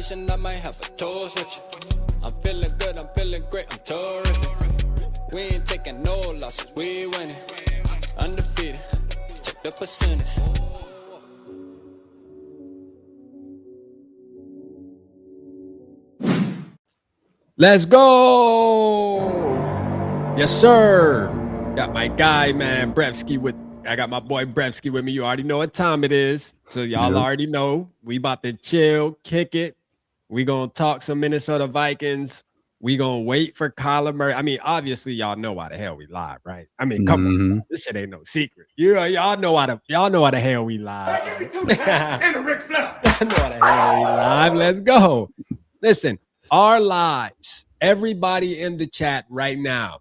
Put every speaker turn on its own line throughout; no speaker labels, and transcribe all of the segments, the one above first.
conversation, I might have a toast with you. I'm feeling good, I'm feeling great, I'm terrific. We ain't taking no losses, we winning. Undefeated, check the percentage.
Let's go. Yes, sir. Got my guy, man, Brevsky with. I got my boy Brevsky with me. You already know what time it is. So y'all already know. We about to chill, kick it. We gonna talk some Minnesota Vikings. We gonna wait for Kyler Murray. I mean, obviously, y'all know why the hell we live, right? I mean, come on, this shit ain't no secret. Y'all know why the hell we live. Y'all know why the hell we live. Let's go. Listen, our lives, everybody in the chat right now,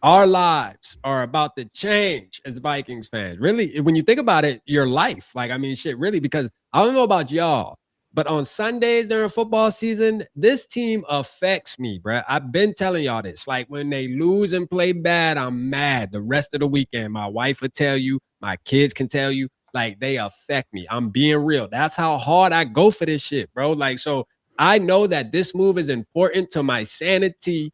our lives are about to change as Vikings fans. Really, when you think about it, your life, like, I mean, shit, really, because I don't know about y'all, but on Sundays during football season, this team affects me, bro. I've been telling y'all this. Like, when they lose and play bad, I'm mad the rest of the weekend. My wife will tell you, my kids can tell you, like, they affect me. I'm being real. That's how hard I go for this shit, bro. Like, so I know that this move is important to my sanity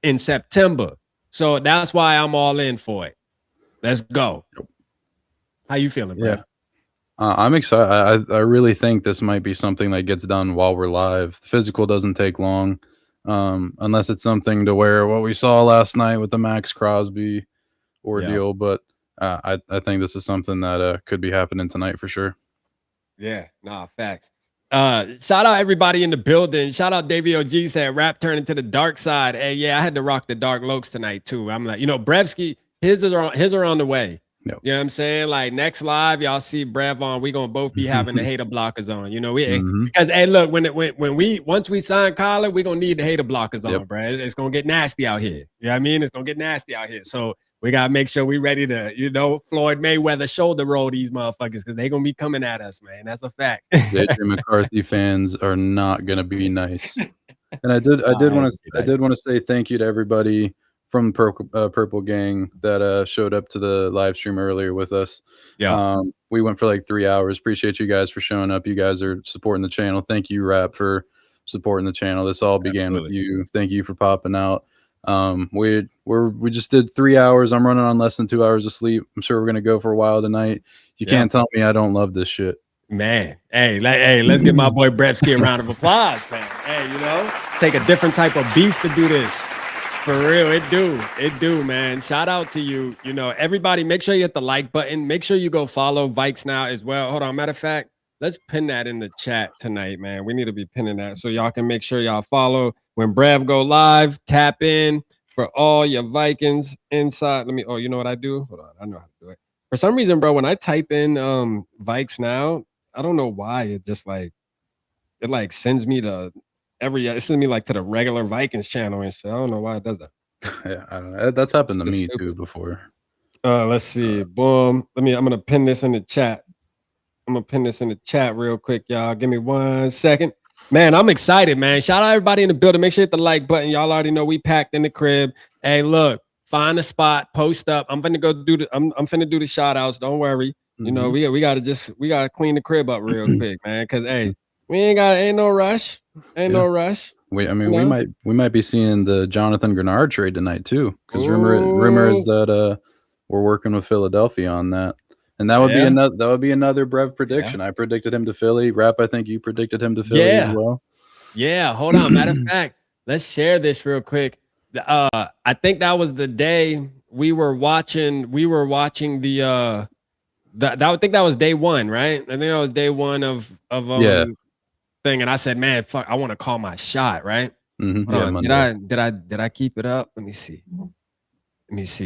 in September. So that's why I'm all in for it. Let's go. How you feeling, bro?
Yeah. I'm excited. I really think this might be something that gets done while we're live. The physical doesn't take long, unless it's something to where what we saw last night with the Max Crosby ordeal. Yeah. But I think this is something that could be happening tonight for sure.
Yeah, nah, facts. Shout out everybody in the building. Shout out Davey OG said rap turned into the dark side. Hey, yeah, I had to rock the dark lokes tonight too. I'm like, Brevsky, his are on the way. Yep. You know what I'm saying? Like, next live, y'all see Brev on. We gonna both be having the hater blockers on. Because hey, look, once we sign Kyler, we gonna need the hater blockers on, bro. It's gonna get nasty out here. You know what I mean? It's gonna get nasty out here. So we gotta make sure we ready to, Floyd Mayweather shoulder roll these motherfuckers, because they gonna be coming at us, man. That's a fact.
Adrian McCarthy fans are not gonna be nice. And I did want to say thank you to everybody from Purple Gang that showed up to the live stream earlier with us. Yeah. We went for like 3 hours. Appreciate you guys for showing up. You guys are supporting the channel. Thank you, Rap, for supporting the channel. This all began with you. Thank you for popping out. We just did 3 hours. I'm running on less than 2 hours of sleep. I'm sure we're gonna go for a while tonight. You can't tell me I don't love this shit.
Man, hey, let's give my boy Brevsky a round of applause, man. Hey, take a different type of beast to do this. For real, it do, man. Shout out to you. Everybody, make sure you hit the like button. Make sure you go follow Vikes now as well. Hold on, matter of fact, let's pin that in the chat tonight, man. We need to be pinning that so y'all can make sure y'all follow. When Brev go live, tap in for all your Vikings inside. You know what I do? Hold on, I know how to do it. For some reason, bro, when I type in Vikes now, I don't know why it just it sends me to it sends me to the regular Vikings channel and shit. I don't know why it does that.
Yeah, I don't know. That's happened to me too before.
Let's see. Boom. I'm gonna pin this in the chat. I'm gonna pin this in the chat real quick, y'all. Give me 1 second. Man, I'm excited, man. Shout out everybody in the building. Make sure you hit the like button. Y'all already know we packed in the crib. Hey, look, find a spot, post up. I'm finna go do I'm finna do the shout outs. Don't worry. We gotta clean the crib up real quick, man. Cause hey, ain't no rush. No rush.
We might be seeing the Jonathan Grenard trade tonight too. Because rumor is that we're working with Philadelphia on that. And that would be another Brev prediction. Yeah. I predicted him to Philly. Rap, I think you predicted him to Philly as well.
Yeah, hold on. Matter of fact, let's share this real quick. I think that was the day we were watching the I think that was day one, right? I think that was day one of thing. And I said, man, fuck, I want to call my shot, right? Mm-hmm. Did I keep it up? Let me see.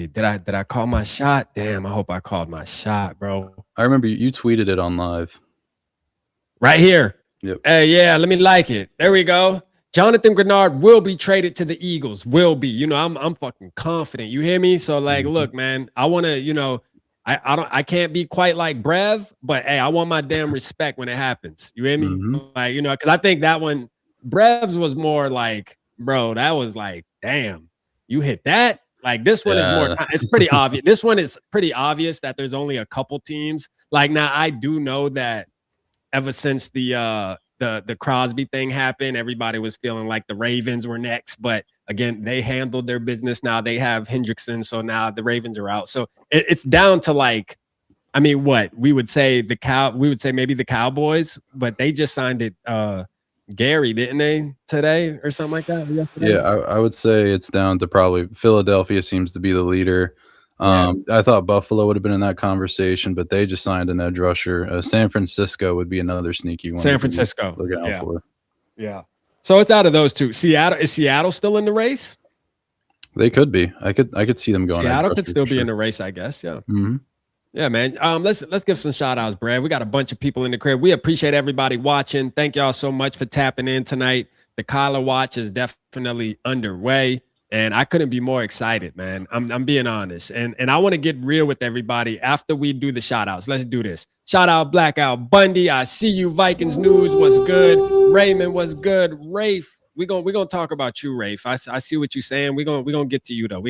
Did I call my shot? Damn, I hope I called my shot, bro.
I remember you tweeted it on live.
Right here.
Yep.
Hey, yeah, let me like it. There we go. Jonathan Grenard will be traded to the Eagles. Will be. I'm fucking confident. You hear me? So look, man, I want to, I can't be quite like Brev, but hey, I want my damn respect when it happens. You hear me? Mm-hmm. Because I think that one, Brev's was more like, bro, that was like, damn, you hit that? Like this one is more, it's pretty obvious. This one is pretty obvious that there's only a couple teams. Like now I do know that ever since the the Crosby thing happened, everybody was feeling like the Ravens were next. But again, they handled their business. Now they have Hendrickson, so now the Ravens are out. So it's down to like, I mean, what we would say maybe the Cowboys, but they just signed it. Gary, didn't they, today or something like that? Yesterday?
Yeah, I would say it's down to probably Philadelphia seems to be the leader. I thought Buffalo would have been in that conversation, but they just signed an edge rusher. San Francisco would be another sneaky one.
San Francisco,
looking out for.
Yeah. So it's out of those two. Is Seattle still in the race?
They could be. I could see them going.
Seattle could still be in the race, I guess. Yeah.
Mm-hmm.
Yeah, man. Let's give some shout outs, Brad. We got a bunch of people in the crib. We appreciate everybody watching. Thank y'all so much for tapping in tonight. The Kyler Watch is definitely underway, and I couldn't be more excited, man. I'm being honest, and I want to get real with everybody after we do the shout outs. Let's do this. Shout out Blackout Bundy. I see you. Vikings news was good. Raymond was good. Rafe, we gonna talk about you, Rafe. I see what you're saying. We gonna get to you though.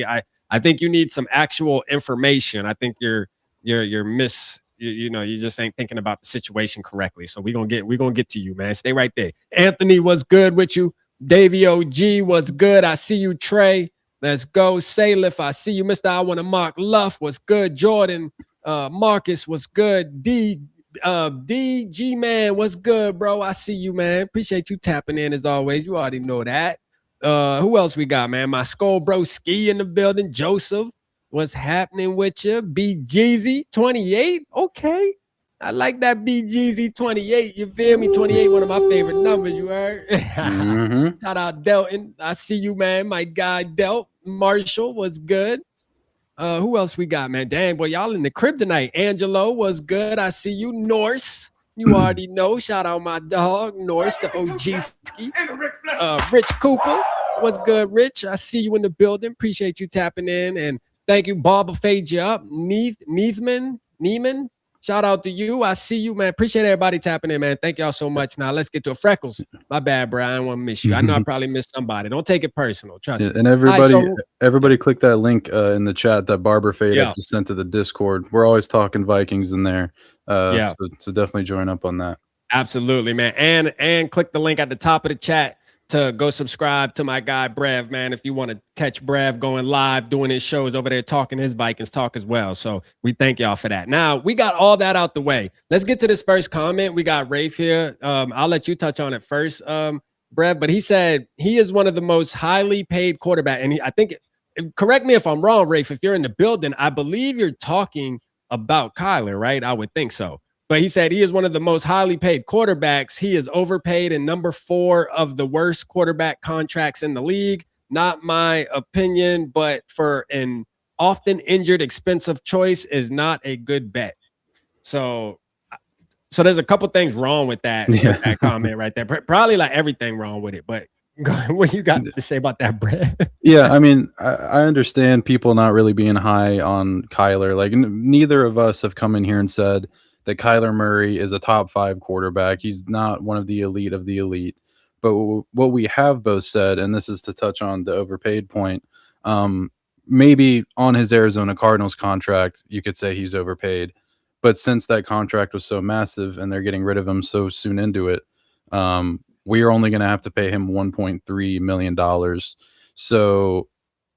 I think you need some actual information. I think you just ain't thinking about the situation correctly. So we're gonna get to you, man. Stay right there. Anthony was good with you. Davey OG was good. I see you, Trey. Let's go. Salif, I see you. Mr. I want to Mark Luff was good. Jordan Marcus was good. DG man was good, bro. I see you, man. Appreciate you tapping in as always. You already know that. Who else we got, man? My Skull Bro Ski in the building. Joseph. What's happening with you? B Jeezy 28. Okay. I like that B Jeezy 28. You feel me? 28, one of my favorite numbers, you heard?
Mm-hmm.
Shout out Delton. I see you, man. My guy Delt. Marshall was good. Who else we got, man? Damn, boy, y'all in the crib tonight. Angelo was good. I see you. Norse. You already know. Shout out my dog, Norse, the OG ski. Rich Cooper was good. Rich, I see you in the building. Appreciate you tapping in. And thank you, Barbara Fade you up. Neiman. Shout out to you. I see you, man. Appreciate everybody tapping in, man. Thank y'all so much. Now let's get to Freckles. My bad, bro. I don't want to miss you. I know I probably missed somebody. Don't take it personal. Trust me.
And everybody click that link in the chat that Barbara Fade just sent to the Discord. We're always talking Vikings in there. So definitely join up on that.
Absolutely, man. And click the link at the top of the chat to go subscribe to my guy Brev, man. If you want to catch Brev going live, doing his shows over there, talking his Vikings talk as well. So we thank y'all for that. Now we got all that out the way. Let's get to this first comment. We got Rafe here. I'll let you touch on it first, Brev. But he said he is one of the most highly paid quarterback. And I think, correct me if I'm wrong, Rafe, if you're in the building, I believe you're talking about Kyler, right? I would think so. But he said he is one of the most highly paid quarterbacks. He is overpaid and number 4 of the worst quarterback contracts in the league. Not my opinion, but for an often injured, expensive choice is not a good bet. So there's a couple things wrong with that, with that comment right there. Probably like everything wrong with it. But what you got to say about that, Brett?
Yeah, I mean, I understand people not really being high on Kyler. Like neither of us have come in here and said that Kyler Murray is a top 5 quarterback. He's not one of the elite of the elite. But what we have both said, and this is to touch on the overpaid point, maybe on his Arizona Cardinals contract, you could say he's overpaid. But since that contract was so massive and they're getting rid of him so soon into it, we are only going to have to pay him $1.3 million. So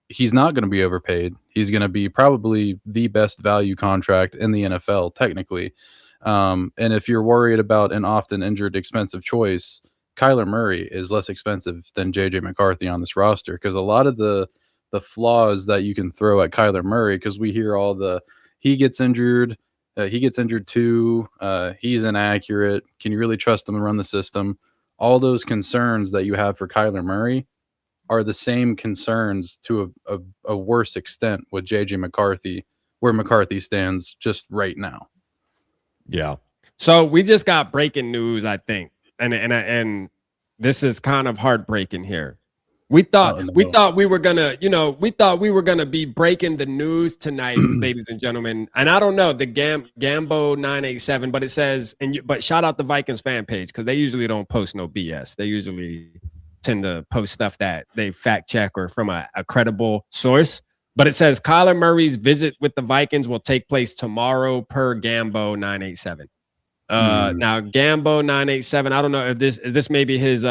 he's not going to be overpaid. He's going to be probably the best value contract in the NFL, technically. And if you're worried about an often injured, expensive choice, Kyler Murray is less expensive than JJ McCarthy on this roster, because a lot of the flaws that you can throw at Kyler Murray, because we hear all the he gets injured too, he's inaccurate, can you really trust him to run the system? All those concerns that you have for Kyler Murray are the same concerns to a worse extent with JJ McCarthy, where McCarthy stands just right now.
Yeah. So we just got breaking news, I think. And this is kind of heartbreaking here. We thought we were gonna be breaking the news tonight, ladies and gentlemen. And I don't know the Gambo 987, but it says, but shout out the Vikings fan page, because they usually don't post no BS. They usually tend to post stuff that they fact check or from a credible source. But it says Kyler Murray's visit with the Vikings will take place tomorrow per Gambo 987. Now Gambo 987. I don't know if this may be his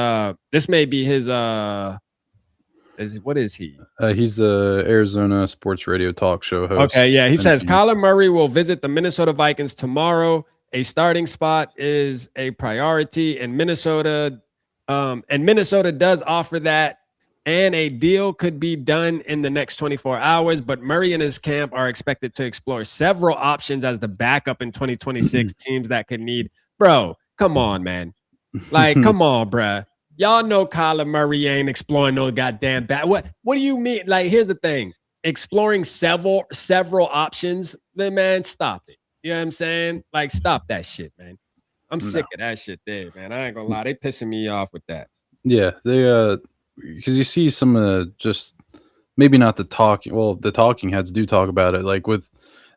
what is he?
He's a Arizona sports radio talk show host.
Okay, yeah. He says Kyler Murray will visit the Minnesota Vikings tomorrow. A starting spot is a priority, and Minnesota does offer that, and a deal could be done in the next 24 hours. But Murray and his camp are expected to explore several options as the backup in 2026 teams that could need. Bro, come on, man. Like, come on, bruh. Y'all know Kyler Murray ain't exploring no goddamn back. What do you mean? Like, here's the thing. Exploring several options, then, man, stop it. You know what I'm saying? Like, stop that shit, man. I'm sick of that shit there, man. I ain't gonna lie. They pissing me off with that.
Yeah, they because you see some of the just maybe not the talking. Well, the talking heads do talk about it. Like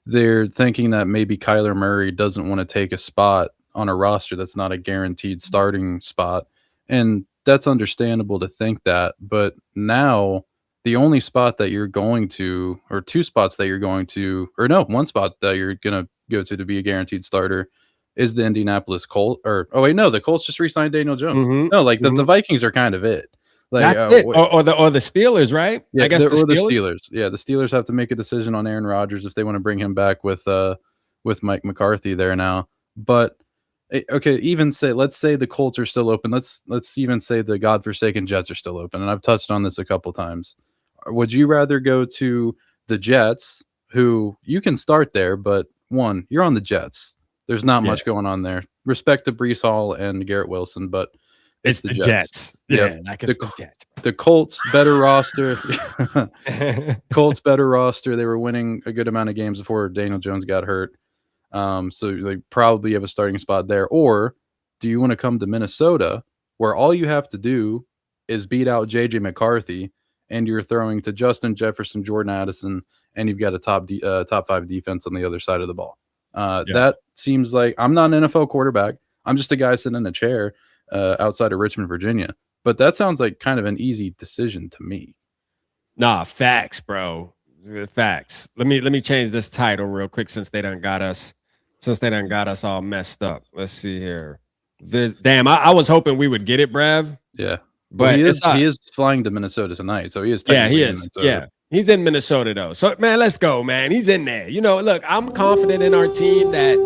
they're thinking that maybe Kyler Murray doesn't want to take a spot on a roster that's not a guaranteed starting spot, and that's understandable to think that. But now the only spot that you're going to, or two spots that you're going to, or no, one spot that you're gonna go to be a guaranteed starter is the Indianapolis Colts. Or the Colts just re-signed Daniel Jones. No, like the Vikings are kind of it. Like,
that's it. Or the Steelers, right?
Yeah,
I guess
the Steelers. Yeah, the Steelers have to make a decision on Aaron Rodgers if they want to bring him back with Mike McCarthy there now. But okay, let's say the Colts are still open. Let's even say the godforsaken Jets are still open. And I've touched on this a couple times. Would you rather go to the Jets, who you can start there, but one, you're on the Jets. There's not much going on there. Respect to Breece Hall and Garrett Wilson, but
it's the Jets. Yeah, like it's the Jets.
The Colts better roster. Colts better roster. They were winning a good amount of games before Daniel Jones got hurt. So they probably have a starting spot there. Or do you want to come to Minnesota, where all you have to do is beat out JJ McCarthy, and you're throwing to Justin Jefferson, Jordan Addison, and you've got a top 5 defense on the other side of the ball. That seems like, I'm not an NFL quarterback. I'm just a guy sitting in a chair outside of Richmond, Virginia. But that sounds like kind of an easy decision to me.
Nah, facts, bro. Facts. Let me change this title real quick since they done got us all messed up. Let's see here. Damn, I was hoping we would get it, Brev.
Yeah.
But
well, he is flying to Minnesota tonight, so he is.
Yeah, he is. Yeah, he's in Minnesota though. So man, let's go, man. He's in there. You know, look, I'm confident in our team that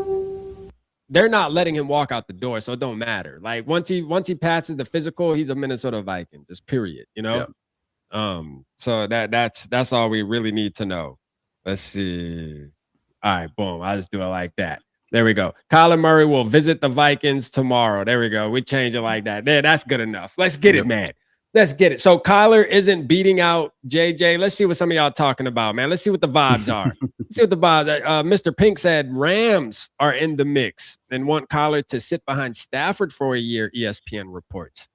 they're not letting him walk out the door, so it don't matter. Like once he passes the physical, he's a Minnesota Viking. Just period. You know. Yeah. So that's all we really need to know. Let's see. All right, boom. I'll just do it like that. There we go. Kyler Murray will visit the Vikings tomorrow. There we go. We change it like that. There, that's good enough. Let's get it, man. Let's get it. So Kyler isn't beating out JJ. Let's see what some of y'all talking about, man. Let's see what the vibes are. Let's see what the vibes. Mr. Pink said Rams are in the mix and want Kyler to sit behind Stafford for a year. ESPN reports.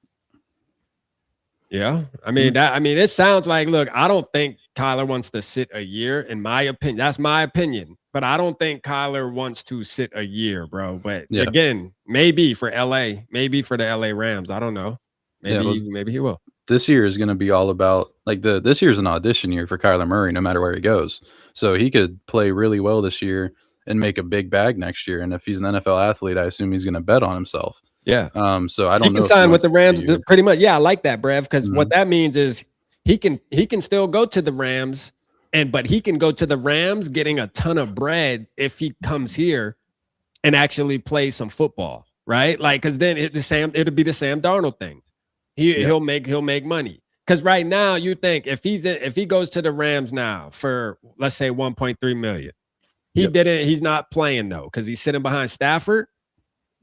Yeah, I mean it sounds like. Look, I don't think Kyler wants to sit a year. In my opinion, that's my opinion. But I don't think Kyler wants to sit a year, bro. But again, maybe for LA, maybe for the LA Rams. I don't know. Maybe he will.
This year is going to be all about this year's an audition year for Kyler Murray, no matter where he goes. So he could play really well this year and make a big bag next year. And if he's an NFL athlete, I assume he's going to bet on himself.
Yeah.
So I don't know.
He can sign with the Rams pretty much. Yeah, I like that, Brev, because what that means is he can still go to the Rams, but he can go to the Rams getting a ton of bread if he comes here and actually play some football, right? Like, because then it'll be the Sam Darnold thing. He'll make money. Because right now you think if he goes to the Rams now for let's say 1.3 million, he's not playing though because he's sitting behind Stafford.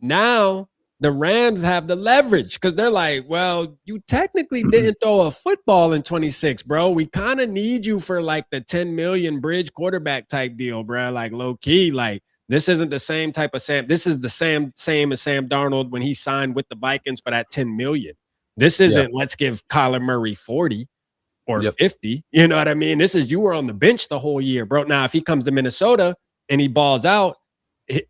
Now the Rams have the leverage because they're like, well, you technically didn't throw a football in 26, bro. We kind of need you for like the 10 million bridge quarterback type deal, bro. Like low key, like this isn't the same type of Sam. This is the same as Sam Darnold when he signed with the Vikings for that 10 million. This isn't let's give Kyler Murray 40 or 50. You know what I mean? This is you were on the bench the whole year, bro. Now, if he comes to Minnesota and he balls out,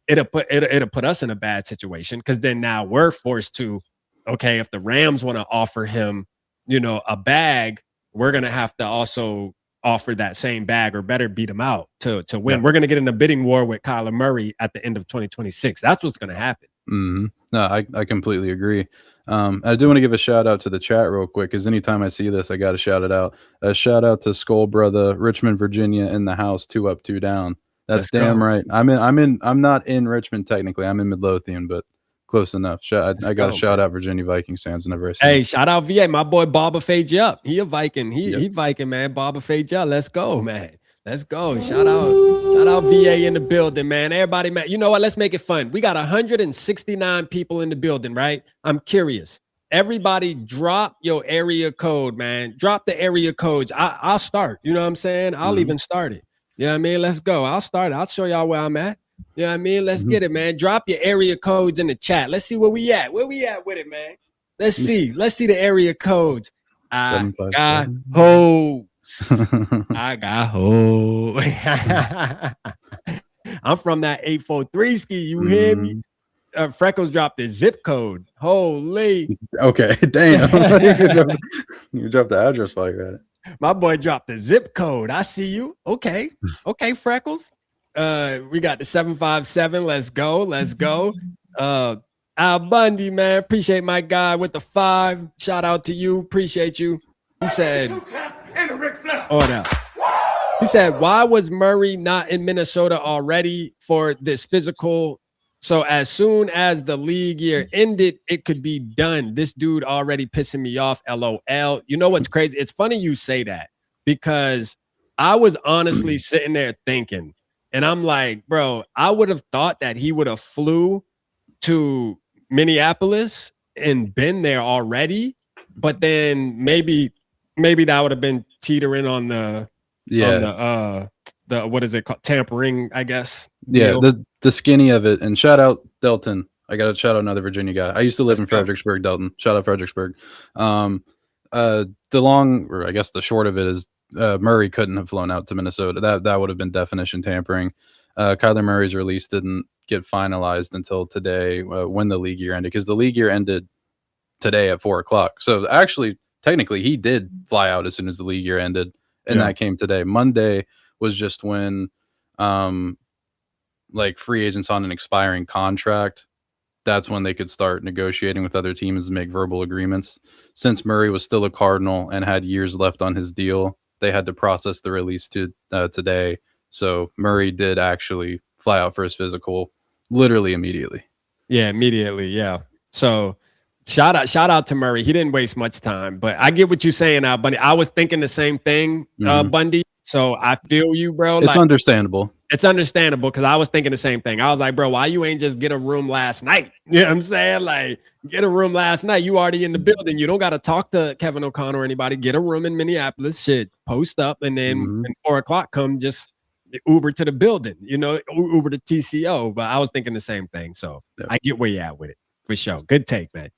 it'll put us in a bad situation because then now we're forced to, okay, if the Rams want to offer him, a bag, we're going to have to also offer that same bag or better beat him out to win. We're going to get in a bidding war with Kyler Murray at the end of 2026. That's what's going to happen.
Mm-hmm. No, I completely agree. I do want to give a shout out to the chat real quick, because anytime I see this, I got to shout it out. A shout out to Skull Brother, Richmond, Virginia, in the house, 2 up, 2 down. That's
Let's
damn
go.
right. I'm not in Richmond technically. I'm in Midlothian, but close enough. I got to shout out Virginia Vikings fans whenever I see
Hey,
them.
shout out VA. My boy Baba fade you up. He a Viking.
Yep.
He Viking, man. Baba fade you up. Let's go, man. Let's go. Shout out VA in the building, man. Everybody, man. You know what? Let's make it fun. We got 169 people in the building, right? I'm curious. Everybody drop your area code, man. Drop the area codes. I'll start. You know what I'm saying? I'll even start it. You know what I mean? Let's go. I'll start it. I'll show y'all where I'm at. You know what I mean? Let's get it, man. Drop your area codes in the chat. Let's see where we at. Where we at with it, man? Let's see. Let's see the area codes. I got hoes. I got hoes. I'm from that 843 ski. You hear me? Freckles dropped the zip code. Holy.
Okay, damn. You dropped the address while you're at it.
My boy dropped the zip code. I see you. Okay. Okay, Freckles. We got the 757. Let's go. Let's go. Al Bundy, man. Appreciate my guy with the 5. Shout out to you. Appreciate you. He said, he said, why was Murray not in Minnesota already for this physical? So as soon as the league year ended, it could be done. This dude already pissing me off. LOL. You know what's crazy? It's funny you say that, because I was honestly sitting there thinking, and I'm like, bro, I would have thought that he would have flew to Minneapolis and been there already, but then maybe that would have been teetering on the what is it called, tampering, I guess.
Yeah, the skinny of it. And shout out Delton. I got to shout out another Virginia guy. I used to live in Fredericksburg, Delton. Shout out Fredericksburg. The short of it is Murray couldn't have flown out to Minnesota. That would have been definition tampering. Kyler Murray's release didn't get finalized until today, when the league year ended, because the league year ended today at 4:00. So actually, technically, he did fly out as soon as the league year ended, and that came today. Monday was just when like free agents on an expiring contract, that's when they could start negotiating with other teams and make verbal agreements. Since Murray was still a Cardinal and had years left on his deal, they had to process the release to today. So Murray did actually fly out for his physical literally immediately.
Yeah, immediately. Yeah. So shout out to Murray. He didn't waste much time, but I get what you're saying now, Bundy. I was thinking the same thing, Bundy. So I feel you, bro.
It's understandable.
It's understandable, because I was thinking the same thing. I was like, bro, why you ain't just get a room last night? You know what I'm saying? Like, get a room last night. You already in the building. You don't got to talk to Kevin O'Connor or anybody. Get a room in Minneapolis. Shit, post up, and then when 4:00 come, just Uber to the building. You know, Uber to TCO. But I was thinking the same thing. So I get where you at with it, for sure. Good take, man.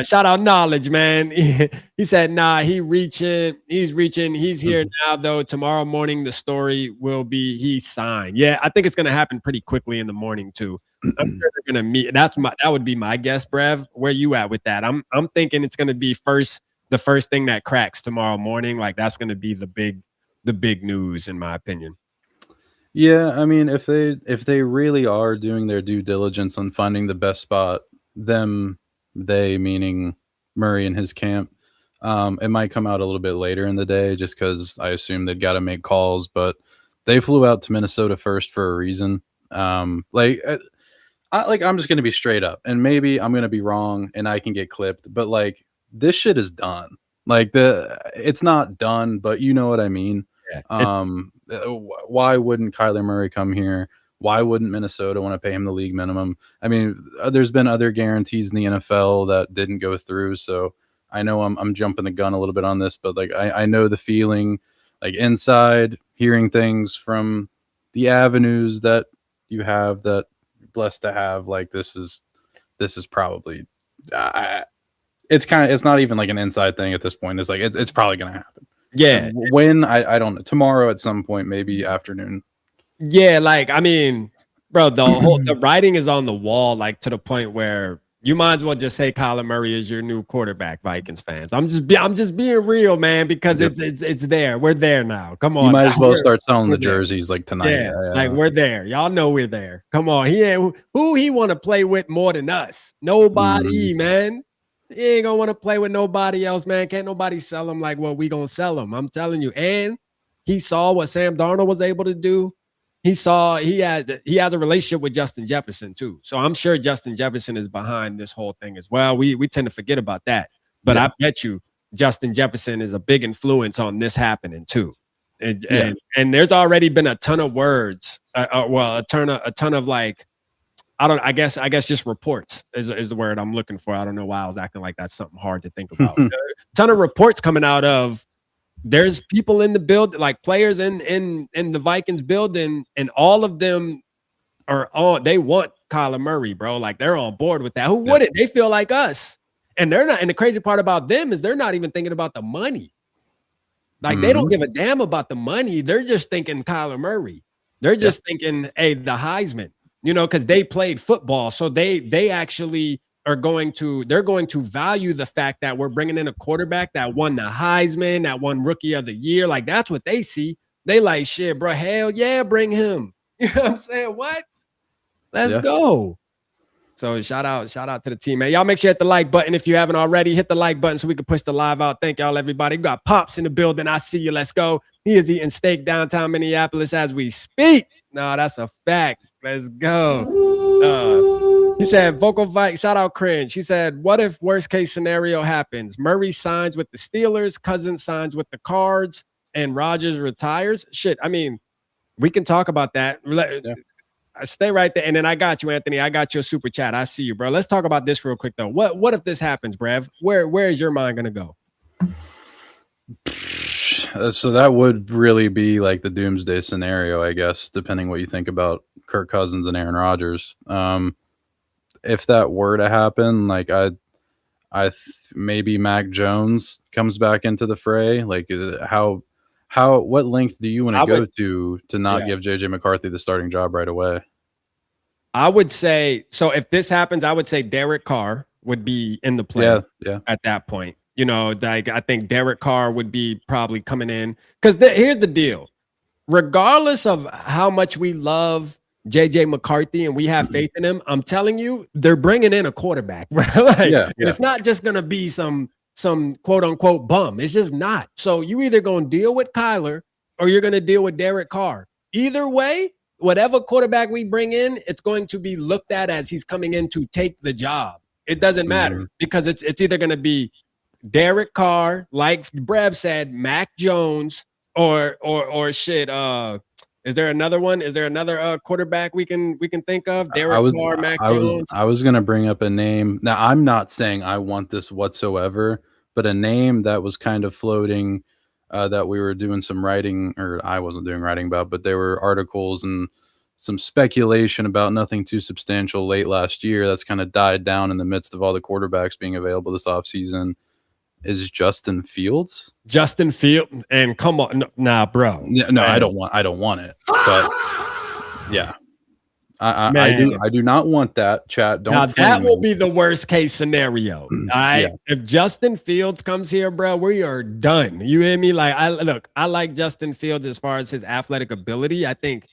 Shout out Knowledge, man. He said, nah, he's reaching. He's here now, though. Tomorrow morning, the story will be he signed. Yeah, I think it's gonna happen pretty quickly in the morning too. I'm sure they're gonna meet. That would be my guess, Brev. Where you at with that? I'm thinking it's gonna be the first thing that cracks tomorrow morning. Like, that's gonna be the big news, in my opinion.
Yeah, I mean, if they really are doing their due diligence on finding the best spot, they meaning Murray and his camp, it might come out a little bit later in the day, just because I assume they've got to make calls. But they flew out to Minnesota first for a reason. I'm just gonna be straight up, and maybe I'm gonna be wrong and I can get clipped, but like, this shit is done. Like, it's not done, but you know what I mean. Yeah, why wouldn't Kyler Murray come here? Why wouldn't Minnesota want to pay him the league minimum? I mean, there's been other guarantees in the NFL that didn't go through. So I know I'm jumping the gun a little bit on this, but like, I know the feeling, like, inside, hearing things from the avenues that you have, that you're blessed to have. Like, this is probably, it's not even like an inside thing at this point. It's like, it's probably going to happen.
Yeah.
When, I don't know, tomorrow at some point, maybe afternoon.
Yeah, like, I mean, bro, the writing is on the wall, like, to the point where, You might as well just say Kyler Murray is your new quarterback, Vikings fans. I'm just being real, man, because it's there. We're there now. Come on.
You might as well start selling the jerseys like tonight.
Yeah, like we're there. Y'all know we're there. Come on. He ain't who he want to play with more than us. Nobody, man. He ain't gonna want to play with nobody else, man. Can't nobody sell him like what we gonna sell him. I'm telling you. And he saw what Sam Darnold was able to do. He saw he has a relationship with Justin Jefferson too. So I'm sure Justin Jefferson is behind this whole thing as well. We tend to forget about that. But I bet you Justin Jefferson is a big influence on this happening too. And there's already been a ton of words. A ton of like, I guess just reports is the word I'm looking for. I don't know why I was acting like that's something hard to think about. A ton of reports coming out of there's people in the build, like players in the Vikings building, and all of them are on. They want Kyler Murray, bro. Like they're on board with that. Who wouldn't? They feel like us, and they're not. And the crazy part about them is they're not even thinking about the money. Like they don't give a damn about the money. They're just thinking Kyler Murray. They're just thinking, hey, the Heisman. You know, because they played football, so they actually are going to value the fact that we're bringing in a quarterback that won the Heisman, that won Rookie of the Year. Like that's what they see. They like, shit, bro. Hell yeah, bring him. You know what I'm saying? What? Let's go. So shout out to the team, man. Y'all make sure you hit the like button if you haven't already. Hit the like button so we can push the live out. Thank y'all, everybody. We got Pops in the building. I see you. Let's go. He is eating steak downtown Minneapolis as we speak. No, that's a fact. Let's go. He said, Vocal Vike, shout out Cringe. He said, what if worst case scenario happens? Murray signs with the Steelers, Cousins signs with the Cards, and Rodgers retires? Shit, I mean, we can talk about that. Stay right there. And then I got you, Anthony. I got your super chat. I see you, bro. Let's talk about this real quick, though. What if this happens, Brev? Where is your mind going to go?
So that would really be like the doomsday scenario, I guess, depending what you think about Kirk Cousins and Aaron Rodgers. If that were to happen, like maybe Mac Jones comes back into the fray. Like what length do you want to go to not give JJ McCarthy the starting job right away?
I would say, so if this happens, I would say Derek Carr would be in the play at that point. You know, like I think Derek Carr would be probably coming in because here's the deal. Regardless of how much we love JJ McCarthy and we have faith in him, I'm telling you, they're bringing in a quarterback. Right? And it's not just going to be some quote unquote bum. It's just not. So you either going to deal with Kyler or you're going to deal with Derek Carr. Either way, whatever quarterback we bring in, it's going to be looked at as he's coming in to take the job. It doesn't matter because it's either going to be Derek Carr, like Brev said, Mac Jones, or shit. Is there another one? Is there another quarterback we can think of? Derek Carr, Mac Jones.
I was gonna bring up a name. Now I'm not saying I want this whatsoever, but a name that was kind of floating that we were doing some writing, or I wasn't doing writing about, but there were articles and some speculation about, nothing too substantial, late last year. That's kind of died down in the midst of all the quarterbacks being available this offseason. Is Justin Fields?
Justin Fields, and come on, nah, bro.
No, I don't want it. But yeah, I do not want that. Chat. Don't.
Now that will be the worst case scenario. All right. If Justin Fields comes here, bro, we are done. You hear me? Like, I like Justin Fields as far as his athletic ability. I think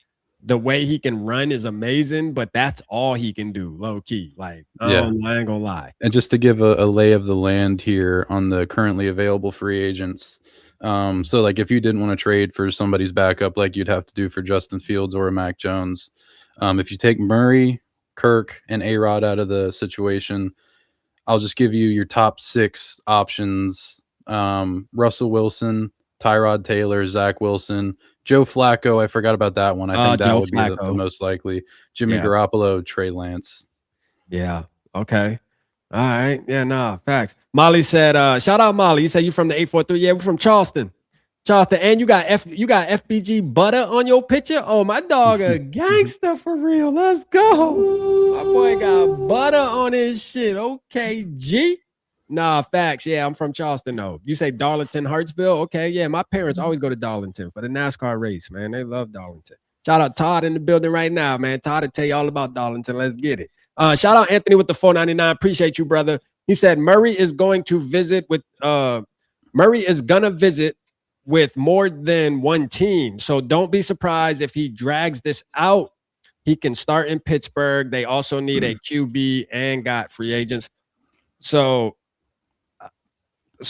the way he can run is amazing, but that's all he can do, low key. Like, I ain't gonna lie.
And just to give a lay of the land here on the currently available free agents. So like if you didn't want to trade for somebody's backup, like you'd have to do for Justin Fields or a Mac Jones. If you take Murray, Kirk, and A-Rod out of the situation, I'll just give you your top 6 options. Russell Wilson, Tyrod Taylor, Zach Wilson, Joe Flacco. I forgot about that one. I think that would be the most likely. Jimmy Garoppolo, Trey Lance.
Yeah. Okay. All right. Yeah, nah, facts. Molly said, shout out Molly. You said you from the 843. Yeah, we're from Charleston. And you got FBG butter on your picture. Oh, my dog a gangster for real. Let's go. My boy got butter on his shit. Okay, G. Nah, facts. Yeah, I'm from Charleston, though. You say Darlington, Hartsville? Okay, yeah. My parents always go to Darlington for the NASCAR race, man. They love Darlington. Shout out Todd in the building right now, man. Todd will tell you all about Darlington. Let's get it. Shout out Anthony with the 499. Appreciate you, brother. He said Murray is going to visit with more than one team. So don't be surprised if he drags this out. He can start in Pittsburgh. They also need a QB and got free agents. So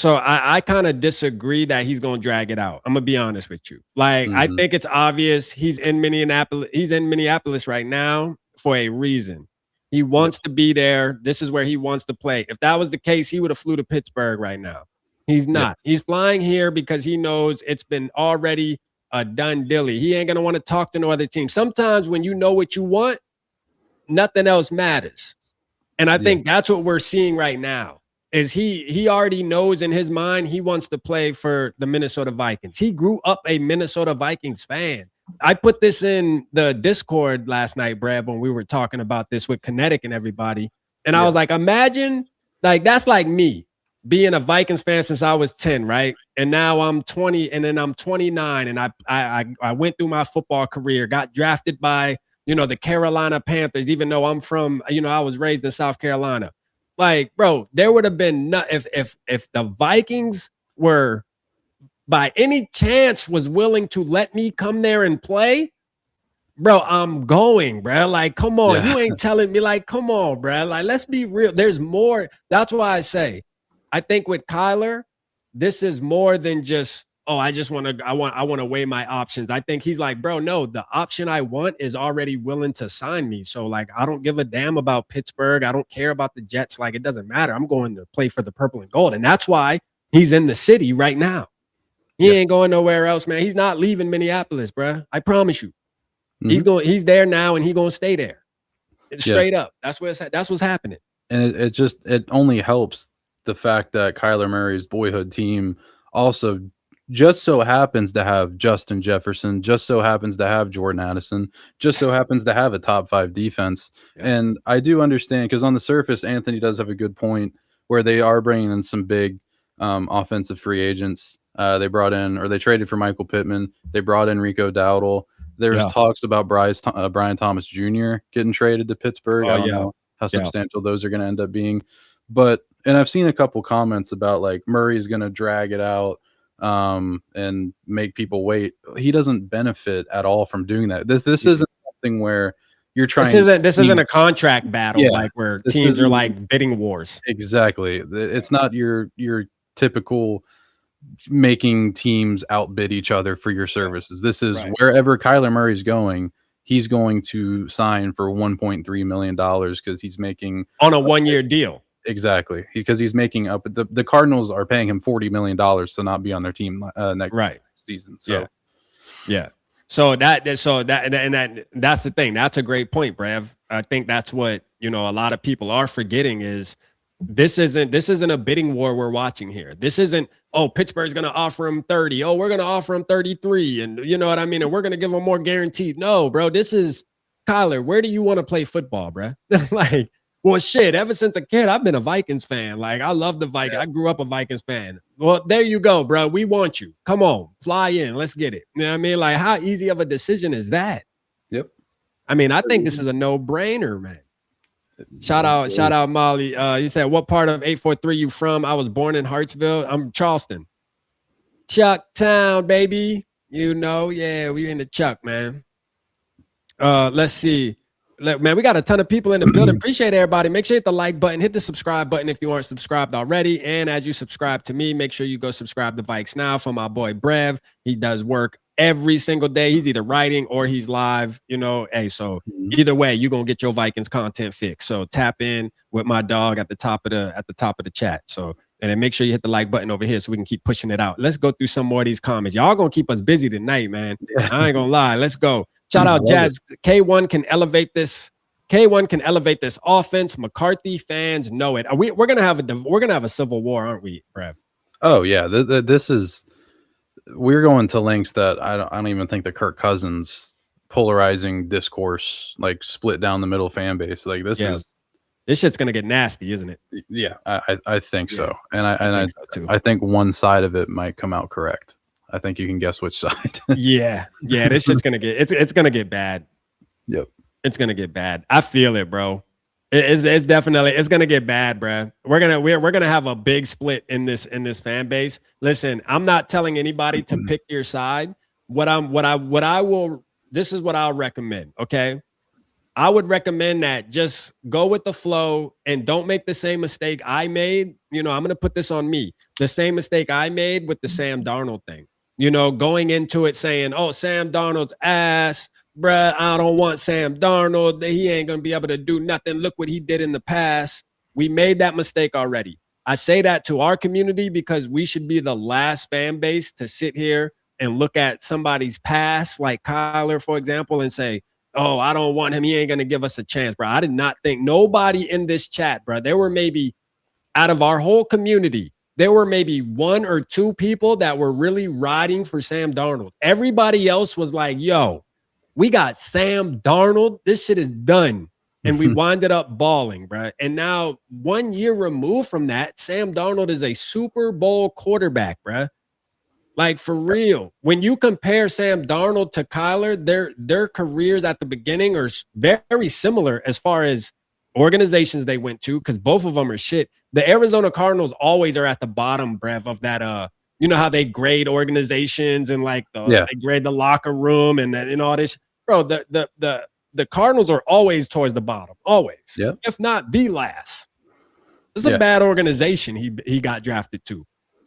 I kind of disagree that he's going to drag it out. I'm going to be honest with you. Like, I think it's obvious he's in Minneapolis. He's in Minneapolis right now for a reason. He wants to be there. This is where he wants to play. If that was the case, he would have flew to Pittsburgh right now. He's not. He's flying here because he knows it's been already a done dilly. He ain't going to want to talk to no other team. Sometimes when you know what you want, nothing else matters. And I think that's what we're seeing right now. Is he already knows in his mind he wants to play for the Minnesota Vikings. He grew up a Minnesota Vikings fan. I put this in the Discord last night, Brad, when we were talking about this with Kinetic and everybody. And I was like, imagine, like, that's like me being a Vikings fan since I was 10, right? And now I'm 20, and then I'm 29, and I went through my football career, got drafted by, the Carolina Panthers, even though I'm from, I was raised in South Carolina. Like, bro, there would have been if the Vikings were by any chance was willing to let me come there and play, bro, I'm going, bro. Like, come on. You ain't telling me, like, come on, bro. Like, let's be real. There's more. That's why I say, I think with Kyler, this is more than just, I want to weigh my options. I think he's like, bro, no, the option I want is already willing to sign me. So, like, I don't give a damn about Pittsburgh. I don't care about the Jets. Like, it doesn't matter. I'm going to play for the purple and gold. And that's why he's in the city right now. He ain't going nowhere else, man. He's not leaving Minneapolis, bro. I promise you. He's there now, and he's going to stay there. It's straight up. That's what's happening.
And it only helps the fact that Kyler Murray's boyhood team also just so happens to have Justin Jefferson, just so happens to have Jordan Addison, just so happens to have a top 5 defense. And I do understand, because on the surface, Anthony does have a good point where they are bringing in some big offensive free agents. They traded for Michael Pittman. They brought in Rico Dowdle. There's talks about Brian Thomas Jr. getting traded to Pittsburgh. I don't know how substantial those are going to end up being. And I've seen a couple comments about, like, Murray's going to drag it out and make people wait. He doesn't benefit at all from doing that. This isn't something where you're trying.
This isn't a contract battle, like where teams are like bidding wars.
Exactly. It's not your typical making teams outbid each other for your services. This is wherever Kyler Murray's going, he's going to sign for $1.3 million because he's making
on a 1-year deal.
Exactly, because he's making up. The Cardinals are paying him $40 million to not be on their team next season. So,
So that's the thing. That's a great point, Brav. I think that's what a lot of people are forgetting is this isn't a bidding war we're watching here. This isn't Pittsburgh's going to offer him 30. We're going to offer him 33, and you know what I mean. And we're going to give him more guaranteed. No, bro, this is Kyler. Where do you want to play football, bro? Like. Well, shit, ever since a kid, I've been a Vikings fan. Like, I love the Vikings. I grew up a Vikings fan. Well, there you go, bro. We want you. Come on, fly in. Let's get it. You know what I mean? Like, how easy of a decision is that?
Yep.
I mean, I think this is a no-brainer, man. Shout out, Molly. You said, what part of 843 you from? I was born in Hartsville. I'm Charleston. Chucktown, baby. We in the Chuck, man. Let's see. Look, man, we got a ton of people in the building. Appreciate everybody. Make sure you hit the like button, hit the subscribe button if you aren't subscribed already. And as you subscribe to me, make sure you go subscribe to Vikes Now for my boy Brev. He does work every single day. He's either writing or he's live. So either way, you're gonna get your Vikings content fixed. So tap in with my dog at the top of the chat. So and then make sure you hit the like button over here so we can keep pushing it out. Let's go through some more of these comments. Y'all gonna keep us busy tonight, man. I ain't gonna lie. Let's go. Shout out Jazz. K1 can elevate this. K1 can elevate this offense. McCarthy fans know it. We're gonna have a civil war, aren't we, Brev?
Oh yeah. We're going to links that I don't even think the Kirk Cousins polarizing discourse like split down the middle fan base. Like this
shit's gonna get nasty, isn't it?
Yeah, I think so. And I think one side of it might come out correct. I think you can guess which side.
Yeah. This shit's gonna get it's gonna get bad.
Yep.
It's gonna get bad. I feel it, bro. It's definitely it's gonna get bad, bro. We're gonna have a big split in this fan base. Listen, I'm not telling anybody to pick your side. This is what I'll recommend. Okay. I would recommend that just go with the flow and don't make the same mistake I made. I'm going to put this on me. The same mistake I made with the Sam Darnold thing. Going into it saying, oh, Sam Darnold's ass, bruh, I don't want Sam Darnold. He ain't going to be able to do nothing. Look what he did in the past. We made that mistake already. I say that to our community because we should be the last fan base to sit here and look at somebody's past, like Kyler, for example, and say, oh, I don't want him. He ain't going to give us a chance, bro. I did not think nobody in this chat, bro. There were maybe out of our whole community, there were maybe 1 or 2 people that were really riding for Sam Darnold. Everybody else was like, yo, we got Sam Darnold. This shit is done. And we winded up balling, bro. And now 1 year removed from that, Sam Darnold is a Super Bowl quarterback, bro. Like, for real, when you compare Sam Darnold to Kyler, their careers at the beginning are very similar as far as organizations they went to, because both of them are shit. The Arizona Cardinals always are at the bottom, brev, of that. You know how they grade organizations and like they grade the locker room and all this, bro. The Cardinals are always towards the bottom, always, if not the last. This is a bad organization he got drafted to.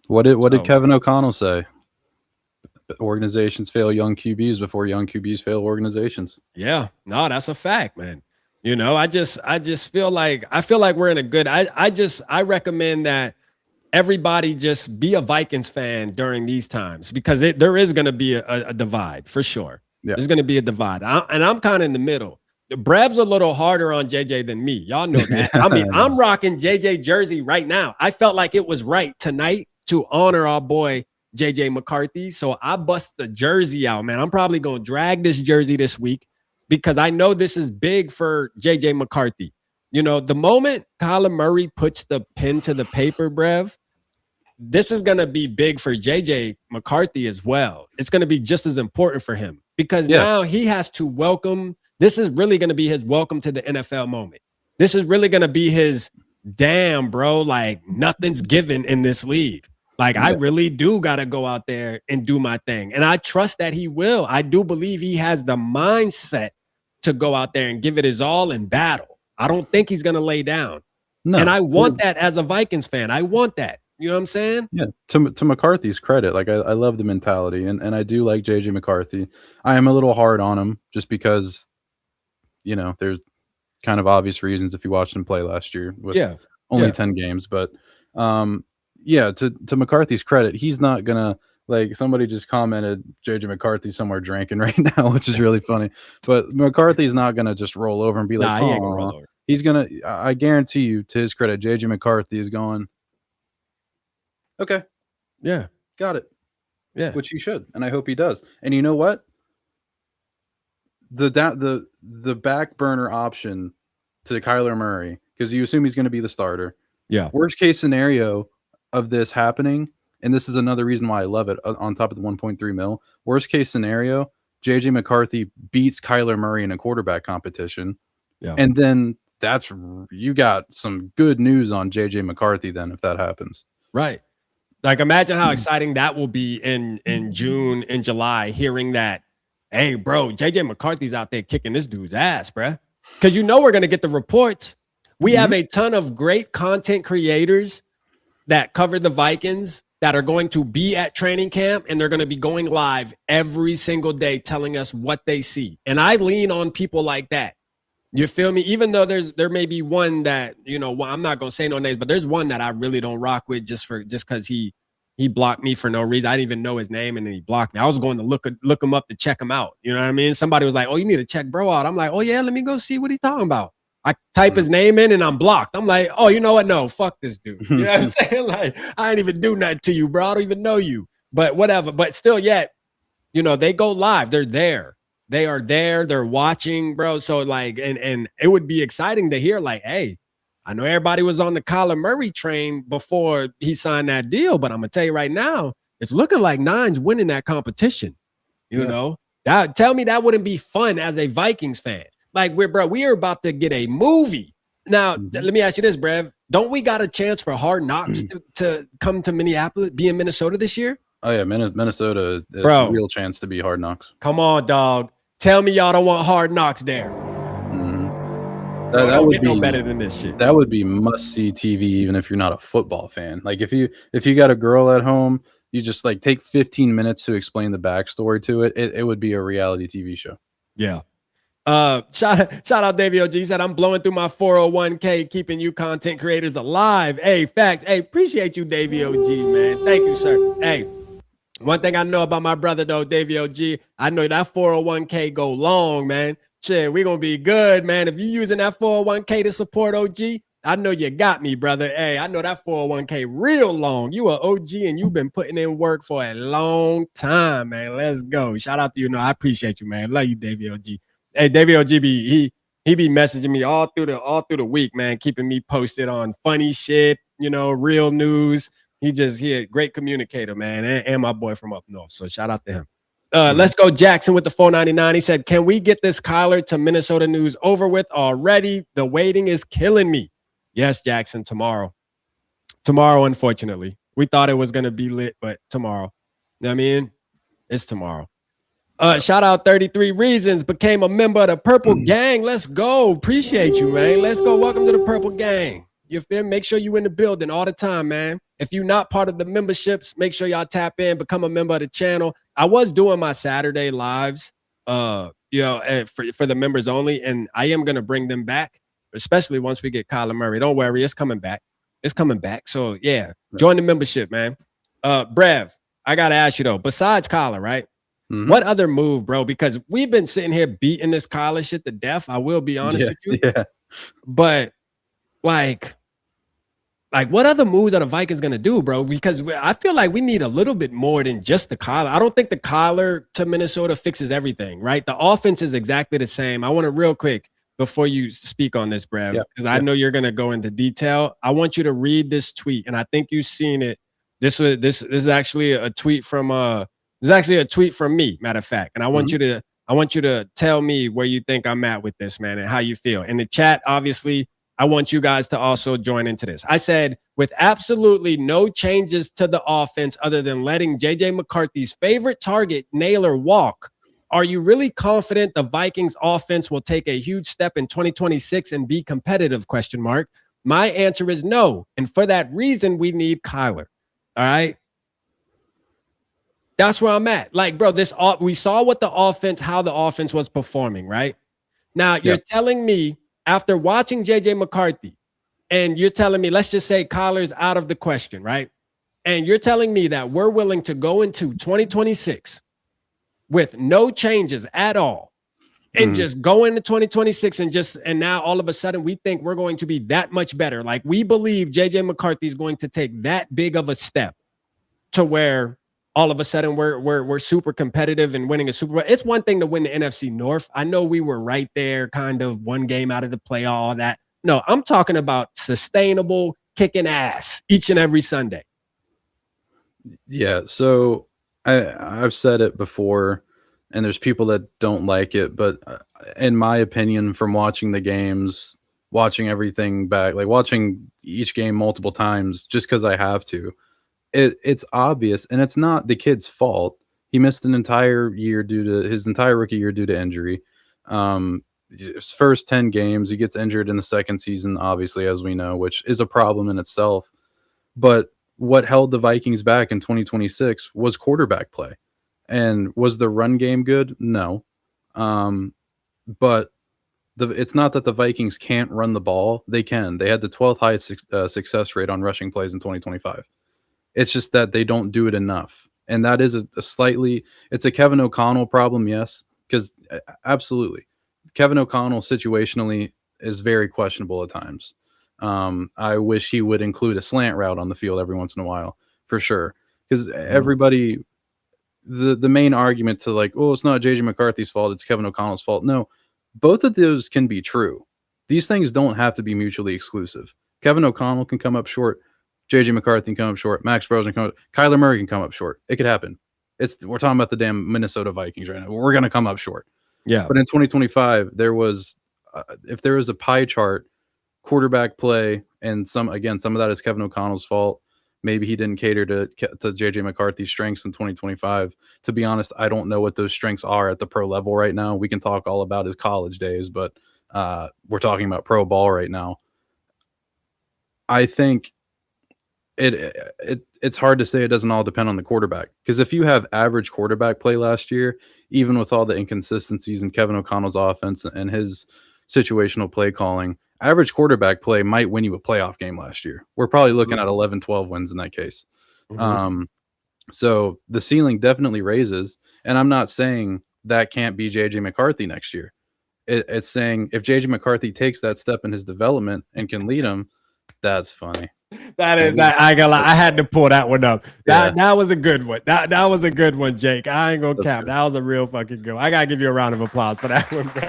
What did Kevin O'Connell say? Organizations fail young QBs before young QBs fail organizations.
Yeah, no, that's a fact, man. I just feel like we're in a good. I recommend that everybody just be a Vikings fan during these times, because there is going to be a divide for sure. Yeah. There's going to be a divide, and I'm kind of in the middle. Brev's a little harder on JJ than me. Y'all know that. I mean, I'm rocking JJ jersey right now. I felt like it was right tonight to honor our boy JJ McCarthy. So I bust the jersey out, man. I'm probably going to drag this jersey this week because I know this is big for JJ McCarthy. The moment Kyler Murray puts the pen to the paper, Brev, this is going to be big for JJ McCarthy as well. It's going to be just as important for him because now he has to welcome. This is really going to be his welcome to the NFL moment. This is really going to be his damn, bro, like nothing's given in this league. Like, I really do got to go out there and do my thing. And I trust that he will. I do believe he has the mindset to go out there and give it his all in battle. I don't think he's going to lay down. No, and I want that as a Vikings fan. I want that. You know what I'm saying?
Yeah. To McCarthy's credit, like I love the mentality, and I do like JJ McCarthy. I am a little hard on him just because, there's kind of obvious reasons if you watched him play last year with only 10 games. But to McCarthy's credit, he's not gonna, like, somebody just commented JJ McCarthy somewhere drinking right now, which is really funny. But McCarthy's not gonna just roll over and be like,
he ain't gonna roll over.
He's gonna, I guarantee you, to his credit, JJ McCarthy is going, okay,
yeah,
got it,
yeah,
which he should, and I hope he does. And you know what? The back burner option to Kyler Murray, because you assume he's going to be the starter.
Yeah.
Worst case scenario of this happening, and this is another reason why I love it, on top of the 1.3 mil. Worst case scenario, JJ McCarthy beats Kyler Murray in a quarterback competition. Yeah. And then you got some good news on JJ McCarthy then if that happens.
Right. Like, imagine how exciting that will be in June and July, hearing that, hey, bro, JJ McCarthy's out there kicking this dude's ass, bro. Because we're going to get the reports. We have a ton of great content creators that cover the Vikings that are going to be at training camp, and they're going to be going live every single day telling us what they see. And I lean on people like that. You feel me? Even though there may be one that, I'm not going to say no names, but there's one that I really don't rock with just because he blocked me for no reason. I didn't even know his name, and then he blocked me. I was going to look him up to check him out. You know what I mean? Somebody was like, oh, you need to check bro out. I'm like, oh, yeah, let me go see what he's talking about. I type his name in, and I'm blocked. I'm like, oh, you know what? No, fuck this dude. You know what I'm saying? Like, I ain't even do nothing to you, bro. I don't even know you. But whatever. But still, yet, they go live. They're there. They are there. They're watching, bro. So, like, and it would be exciting to hear, like, hey, I know everybody was on the Kyler Murray train before he signed that deal, but I'm going to tell you right now, it's looking like Nine's winning that competition. You know, tell me that wouldn't be fun as a Vikings fan. Like we are about to get a movie. Now, let me ask you this, Brev. Don't we got a chance for Hard Knocks to come to Minneapolis, be in Minnesota this year?
Oh yeah, Minnesota is a real chance to be Hard Knocks.
Come on, dog. Tell me y'all don't want Hard Knocks there.
That would be
no better than this shit.
That would be must-see TV, even if you're not a football fan. Like if you got a girl at home, you just like take 15 minutes to explain the backstory to it. It would be a reality TV show.
Yeah. Shout out Davey OG. He said, I'm blowing through my 401k, keeping you content creators alive. Hey, facts. Hey, appreciate you, Davey OG, man. Thank you, sir. Hey, one thing I know about my brother, though, Davey OG, I know that 401k go long, man. Shit, we going to be good, man. If you using that 401k to support OG, I know you got me, brother. Hey, I know that 401k real long. You are OG and you've been putting in work for a long time, man. Let's go. Shout out to you. No, I appreciate you, man. Love you, Davey OG. Hey, Davey OG, he be messaging me all through the week, man, keeping me posted on funny shit, real news. He a great communicator, man, and my boy from up north. So shout out to him. Let's go, Jackson, with the 499. He said, can we get this Kyler to Minnesota news over with already? The waiting is killing me. Yes, Jackson, tomorrow. Tomorrow, unfortunately. We thought it was going to be lit, but tomorrow. You know what I mean? It's tomorrow. Shout out 33 Reasons, became a member of the Purple Gang. Let's go. Appreciate you, man. Let's go. Welcome to the Purple Gang. You feel? Make sure you in the building all the time, man. If you're not part of the memberships, make sure y'all tap in, become a member of the channel. I was doing my Saturday lives, for the members only, and I am going to bring them back, especially once we get Kyler Murray. Don't worry, it's coming back. It's coming back. So, yeah, join the membership, man. Brev, I got to ask you, though, besides Kyler, right? What other move, bro? Because we've been sitting here beating this Kyler shit to death. I will be honest with you.
Yeah.
But, like, what other moves are the Vikings going to do, bro? Because I feel like we need a little bit more than just the Kyler. I don't think the Kyler to Minnesota fixes everything, right? The offense is exactly the same. I want to real quick, before you speak on this, Brev, because I know you're going to go into detail. I want you to read this tweet, and I think you've seen it. This is actually a tweet from This is actually a tweet from me, matter of fact. And I want you to tell me where you think I'm at with this, man, and how you feel. In the chat, obviously, I want you guys to also join into this. I said, with absolutely no changes to the offense other than letting J.J. McCarthy's favorite target, Naylor, walk, are you really confident the Vikings offense will take a huge step in 2026 and be competitive, ? My answer is no. And for that reason, we need Kyler. All right. That's where I'm at. Like, bro, we saw how the offense was performing, right? Now, you're telling me after watching J.J. McCarthy, and you're telling me, let's just say Kyler's out of the question, right? And you're telling me that we're willing to go into 2026 with no changes at all and just go into 2026 and now all of a sudden we think we're going to be that much better. Like, we believe J.J. McCarthy is going to take that big of a step to where all of a sudden we're super competitive and winning a Super Bowl. It's one thing to win the NFC North. I know we were right there, kind of one game out of the playoff, all that. No, I'm talking about sustainable kicking ass each and every Sunday.
Yeah, so I've said it before, and there's people that don't like it, but in my opinion, from watching the games, watching everything back, like watching each game multiple times just because I have to, it's obvious, and it's not the kid's fault. He missed his entire rookie year due to injury. His first 10 games, he gets injured in the second season, obviously, as we know, which is a problem in itself. But what held the Vikings back in 2026 was quarterback play. And was the run game good? No. But it's not that the Vikings can't run the ball. They can. They had the 12th highest success rate on rushing plays in 2025. It's just that they don't do it enough. And that is it's a Kevin O'Connell problem, yes, because absolutely. Kevin O'Connell situationally is very questionable at times. I wish he would include a slant route on the field every once in a while, for sure. Because everybody, the main argument to like, oh, it's not J.J. McCarthy's fault, it's Kevin O'Connell's fault. No, both of those can be true. These things don't have to be mutually exclusive. Kevin O'Connell can come up short JJ McCarthy can come up short. Max Brosnan can come up. Kyler Murray can come up short. It could happen. We're talking about the damn Minnesota Vikings right now. We're going to come up short.
Yeah.
But in 2025, there was, if there was a pie chart, quarterback play, and some of that is Kevin O'Connell's fault. Maybe he didn't cater to JJ McCarthy's strengths in 2025. To be honest, I don't know what those strengths are at the pro level right now. We can talk all about his college days, but we're talking about pro ball right now. I think it's hard to say it doesn't all depend on the quarterback, because if you have average quarterback play last year, even with all the inconsistencies in Kevin O'Connell's offense and his situational play calling, average quarterback play might win you a playoff game last year. We're probably looking at 11-12 wins in that case. So the ceiling definitely raises, and I'm not saying that can't be JJ McCarthy next year. It's saying if JJ McCarthy takes that step in his development and can lead him, that's funny.
That is that. I ain't gonna lie, I had to pull that one up. That was a good one. That was a good one, Jake. I ain't gonna cap. That was a real fucking good one. I gotta give you a round of applause for that one, bro.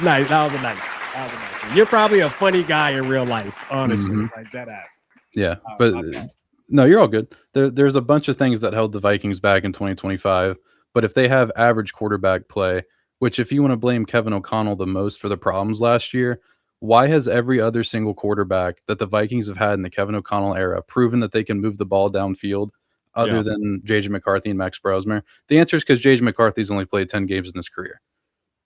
Nice. That was a nice one. You're probably a funny guy in real life, honestly. Like that ass.
Yeah, but no, you're all good. There's a bunch of things that held the Vikings back in 2025. But if they have average quarterback play, which if you want to blame Kevin O'Connell the most for the problems last year, why has every other single quarterback that the Vikings have had in the Kevin O'Connell era proven that they can move the ball downfield other than JJ McCarthy and Max Brosnan? The answer is because JJ McCarthy's only played 10 games in his career.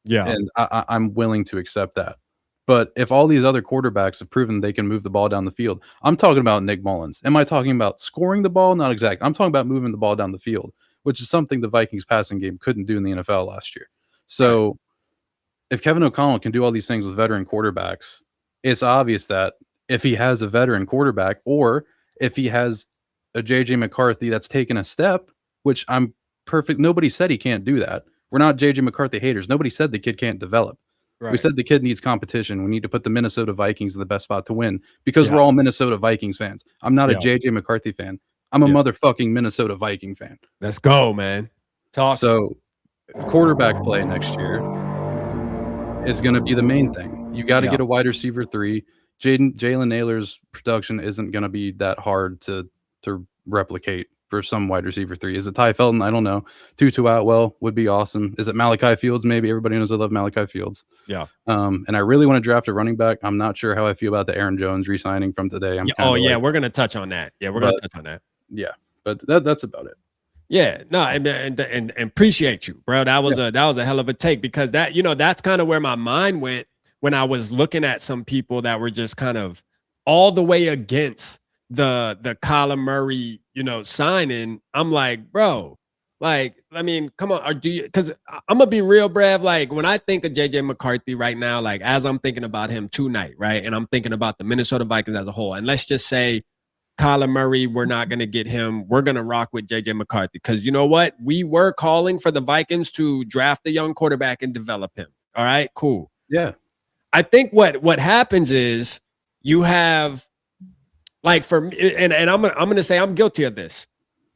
Yeah.
And I'm willing to accept that. But if all these other quarterbacks have proven they can move the ball down the field, I'm talking about Nick Mullins. Am I talking about scoring the ball? Not exactly. I'm talking about moving the ball down the field, which is something the Vikings passing game couldn't do in the NFL last year. So if Kevin O'Connell can do all these things with veteran quarterbacks, it's obvious that if he has a veteran quarterback, or if he has a JJ McCarthy that's taken a step, which I'm perfect. Nobody said he can't do that. We're not JJ McCarthy haters. Nobody said the kid can't develop. We said the kid needs competition. We need to put the Minnesota Vikings in the best spot to win, because we're all Minnesota Vikings fans. I'm not a JJ McCarthy fan. I'm a motherfucking Minnesota Viking fan.
Let's go, man.
So quarterback play next year is going to be the main thing. You got to get a wide receiver 3. Jalen Naylor's production isn't going to be that hard to replicate for some wide receiver 3. Is it Ty Felton? I don't know. Tutu Atwell would be awesome. Is it Malachi Fields? Maybe. Everybody knows I love Malachi Fields.
Yeah.
And I really want to draft a running back. I'm not sure how I feel about the Aaron Jones re-signing from today.
We're going to touch on that. Yeah, we're going to touch on that.
Yeah, but that's about it.
Yeah, no, and appreciate you, bro. That was a hell of a take, because that's kind of where my mind went when I was looking at some people that were just kind of all the way against the Kyler Murray, signing. I'm like, bro, like, I mean, come on, because I'm gonna be real, Brev. Like, when I think of JJ McCarthy right now, like as I'm thinking about him tonight, right, and I'm thinking about the Minnesota Vikings as a whole, and let's just say Kyler Murray, we're not going to get him. We're going to rock with JJ McCarthy, because you know what? We were calling for the Vikings to draft a young quarterback and develop him. All right, cool.
Yeah.
I think what happens is you have, like, for me, and I'm going to say I'm guilty of this,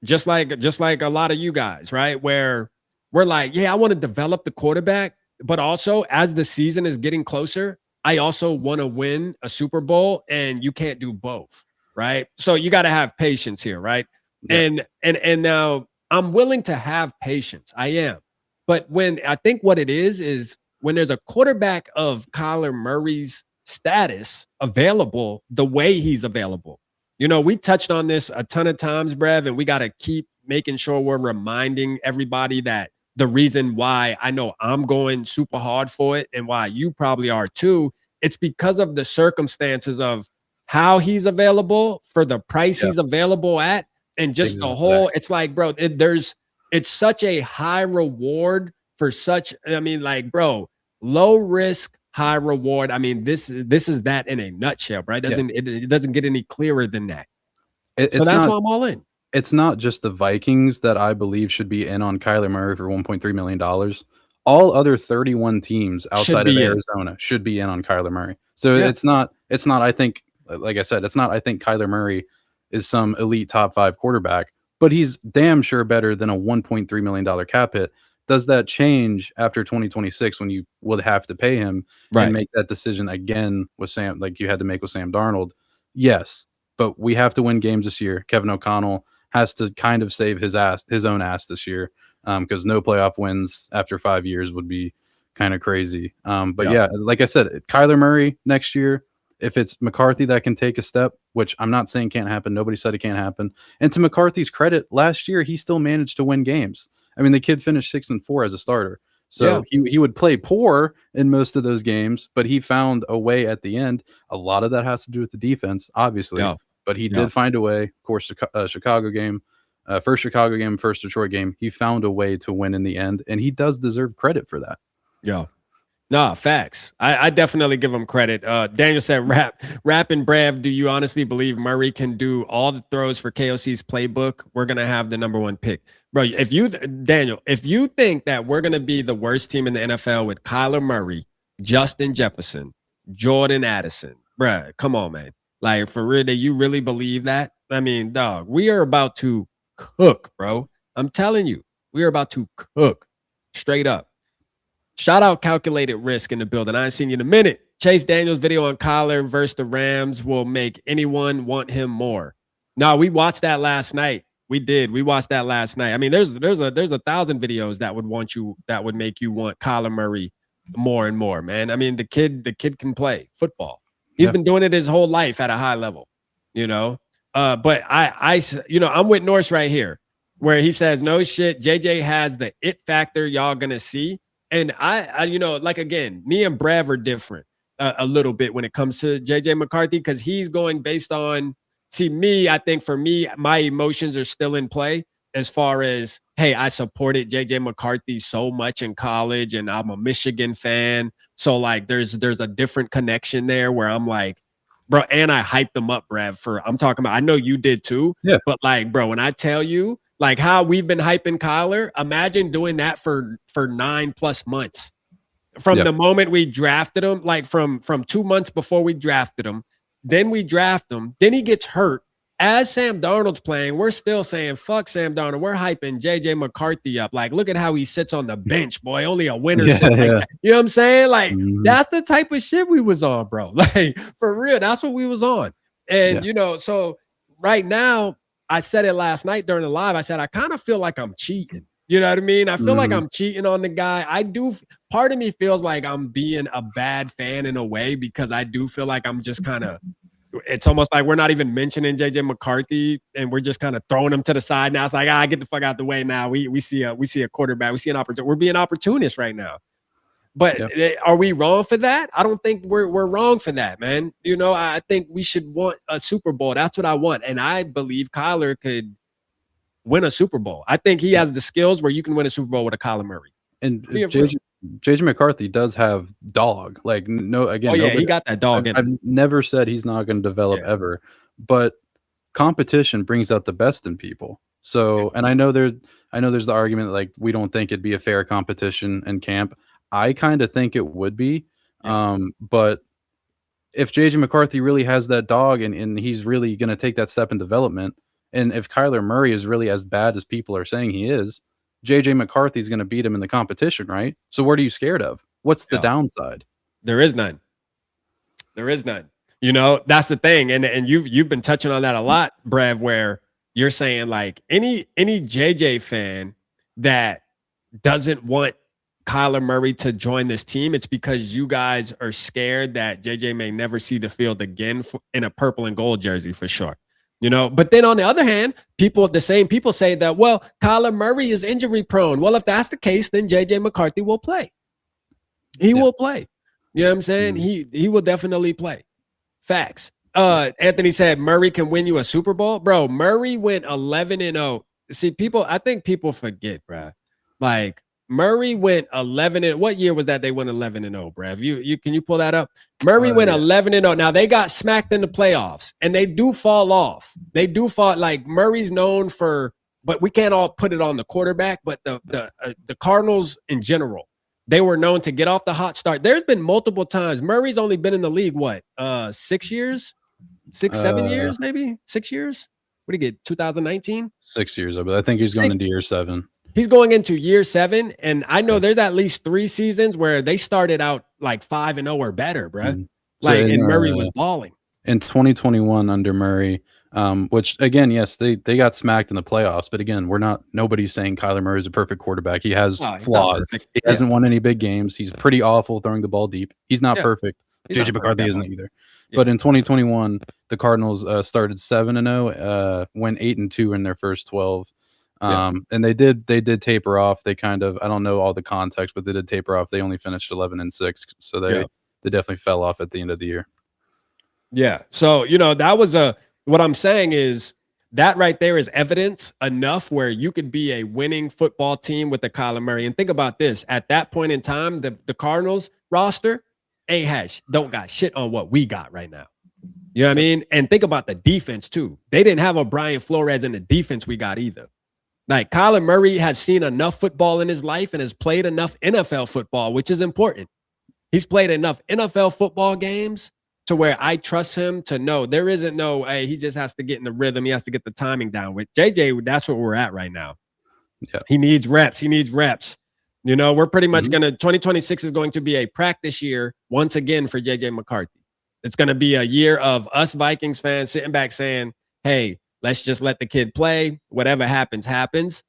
just like a lot of you guys, right? Where we're like, yeah, I want to develop the quarterback, but also as the season is getting closer, I also want to win a Super Bowl, and you can't do both. Right. So you got to have patience here. Right. Yeah. And now I'm willing to have patience. I am. But when I think what it is when there's a quarterback of Kyler Murray's status available the way he's available. We touched on this a ton of times, Brev, and we got to keep making sure we're reminding everybody that the reason why I know I'm going super hard for it, and why you probably are too, it's because of the circumstances of how he's available, for the price he's available at, and just the whole, it's like, bro, it's such a high reward for such, I mean, like, bro, low risk, high reward. I mean, this is that in a nutshell, right? It doesn't get any clearer than that. So that's why I'm all in.
It's not just the Vikings that I believe should be in on Kyler Murray for $1.3 million. All other 31 teams outside of Arizona should be in on Kyler Murray. So it's not, I think, like I said, it's not, I think Kyler Murray is some elite top 5 quarterback, but he's damn sure better than a $1.3 million cap hit. Does that change after 2026 when you would have to pay him and make that decision again with Sam, like you had to make with Sam Darnold? Yes. but we have to win games this year. Kevin O'Connell has to kind of save his own ass this year, because no playoff wins after 5 years would be kind of crazy. But yeah, like I said, Kyler Murray next year, if it's McCarthy that can take a step, which I'm not saying can't happen. Nobody said it can't happen. And to McCarthy's credit, last year he still managed to win games. I mean, the kid finished 6-4 as a starter. So he would play poor in most of those games, but he found a way at the end. A lot of that has to do with the defense, obviously. But he did find a way. Of course, Chicago game, first Chicago game, first Detroit game, he found a way to win in the end, and he does deserve credit for that.
Yeah. No, facts. I definitely give him credit. Daniel said, Rap and Brav, do you honestly believe Murray can do all the throws for KOC's playbook? We're going to have the #1 pick. Bro, Daniel, if you think that we're going to be the worst team in the NFL with Kyler Murray, Justin Jefferson, Jordan Addison, bro, come on, man. Like, for real, do you really believe that? I mean, dog, we are about to cook, bro. I'm telling you, we are about to cook straight up. Shout out Calculated Risk in the building. I ain't seen you in a minute. Chase Daniels' video on Kyler versus the Rams will make anyone want him more. No, we watched that last night. We did. We watched that last night. I mean, there's 1,000 videos that would make you want Kyler Murray more and more, man. I mean, the kid can play football. He's been doing it his whole life at a high level, you know. But I'm with Norse right here, where he says, no shit, JJ has the it factor y'all gonna see. And I like, again, me and Brav are different a little bit when it comes to JJ McCarthy, because he's going based on, I think for me, my emotions are still in play as far as, hey, I supported JJ McCarthy so much in college and I'm a Michigan fan. So like there's a different connection there where I'm like, bro, and I hyped them up, Brav, I'm talking about, I know you did too. Yeah. But like, bro, when I tell you, like how we've been hyping Kyler, imagine doing that for 9+ months. From the moment we drafted him, like from 2 months before we drafted him, then we draft him, then he gets hurt. As Sam Darnold's playing, we're still saying, fuck Sam Darnold. We're hyping JJ McCarthy up. Like, look at how he sits on the bench, boy. Only a winner. Like that. You know what I'm saying? Like, that's the type of shit we was on, bro. Like, for real, that's what we was on. And, so right now, I said it last night during the live. I said, I kind of feel like I'm cheating. You know what I mean? I feel like I'm cheating on the guy. Part of me feels like I'm being a bad fan in a way, because I do feel like I'm just kind of, it's almost like we're not even mentioning JJ McCarthy and we're just kind of throwing him to the side now. It's like, get the fuck out the way now. We see a quarterback. We see an opportunity. We're being opportunists right now. But are we wrong for that? I don't think we're wrong for that, man. You know, I think we should want a Super Bowl. That's what I want. And I believe Kyler could win a Super Bowl. I think he has the skills where you can win a Super Bowl with a Kyler Murray.
And JJ McCarthy does have dog. Like, no, again.
Oh, yeah, he got that dog in him.
I've never said he's not going to develop ever. But competition brings out the best in people. So, and I know there's the argument, like, we don't think it'd be a fair competition in camp. I kind of think it would be, but if JJ McCarthy really has that dog and he's really going to take that step in development, and if Kyler Murray is really as bad as people are saying he is, JJ McCarthy is going to beat him in the competition, right? So what are you scared of? What's the downside?
There is none. There is none. You know, that's the thing, and you've been touching on that a lot, Brav, where you're saying like any JJ fan that doesn't want Kyler Murray to join this team, it's because you guys are scared that JJ may never see the field again in a purple and gold jersey, for sure. You know, but then on the other hand, the same people say that, well, Kyler Murray is injury prone. Well, if that's the case, then JJ McCarthy will play. He will play. You know what I'm saying? He will definitely play. Facts. Anthony said Murray can win you a Super Bowl. Bro, Murray went 11-0. See, I think people forget, bro. Like, Murray went 11. What year was that they went 11-0, Brav? You can you pull that up? Murray went 11-0. Now they got smacked in the playoffs, and they do fall off. They do fall. Like, Murray's known for, but we can't all put it on the quarterback. But the Cardinals in general, they were known to get off the hot start. There's been multiple times. Murray's only been in the league 6 years, 7 years, maybe 6 years. What did he get? 2019.
6 years, but I think he's going into year 7.
He's going into year 7, and I know there's at least 3 seasons where they started out like 5-0 or better, bro. And Murray was balling.
in 2021 under Murray, which again, yes, they got smacked in the playoffs, but again, nobody's saying Kyler Murray is a perfect quarterback. He has
No, he's not
flaws.
perfect.
He hasn't won any big games. He's pretty awful throwing the ball deep. He's not perfect.
He's
JJ
not
McCarthy
perfect
isn't either. But in 2021, the Cardinals started 7-0, went 8-2 in their first 12. And they did taper off. They kind of, I don't know all the context, but they did taper off. They only finished 11-6, so they definitely fell off at the end of the year.
Yeah. So, that was what I'm saying is that right there is evidence enough where you could be a winning football team with the Kyler Murray. And think about this. At that point in time, the Cardinals roster don't got shit on what we got right now. You know what I mean? And think about the defense too. They didn't have a Brian Flores in the defense we got either. Like Kyler Murray has seen enough football in his life and has played enough NFL football, which is important. He's played enough NFL football games to where I trust him to know there isn't no, hey, he just has to get in the rhythm. He has to get the timing down. With JJ, that's where we're at right now.
Yeah.
He needs reps. We're pretty much 2026 is going to be a practice year once again for JJ McCarthy. It's going to be a year of us Vikings fans sitting back saying, hey, let's just let the kid play. Whatever happens, happens.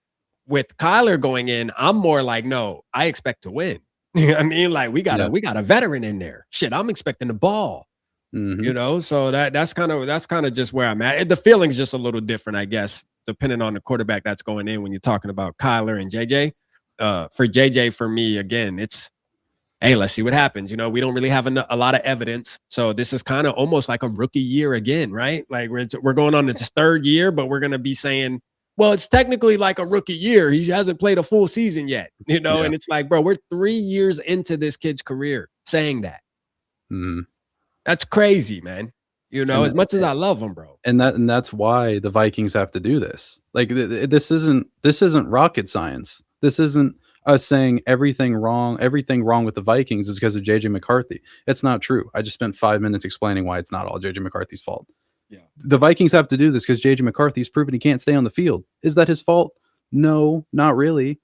With Kyler going in, I'm more like, no, I expect to win. You know what I mean? Like we got a veteran in there. Shit, I'm expecting the ball. So that's kind of just where I'm at. The feeling's just a little different, I guess, depending on the quarterback that's going in when you're talking about Kyler and JJ. For JJ, for me, again, it's, hey, let's see what happens. We don't really have a lot of evidence. So this is kind of almost like a rookie year again, right? Like we're going on its third year, but we're going to be saying, well, it's technically like a rookie year. He hasn't played a full season yet, and it's like, bro, we're 3 years into this kid's career saying that. That's crazy, man. As much as I love him, bro.
And that's why the Vikings have to do this. Like this isn't rocket science. This isn't us saying everything wrong with the Vikings is because of JJ McCarthy. It's not true. I just spent 5 minutes explaining why it's not all JJ McCarthy's fault.
Yeah.
The Vikings have to do this because JJ McCarthy's proven he can't stay on the field. Is that his fault? No, not really.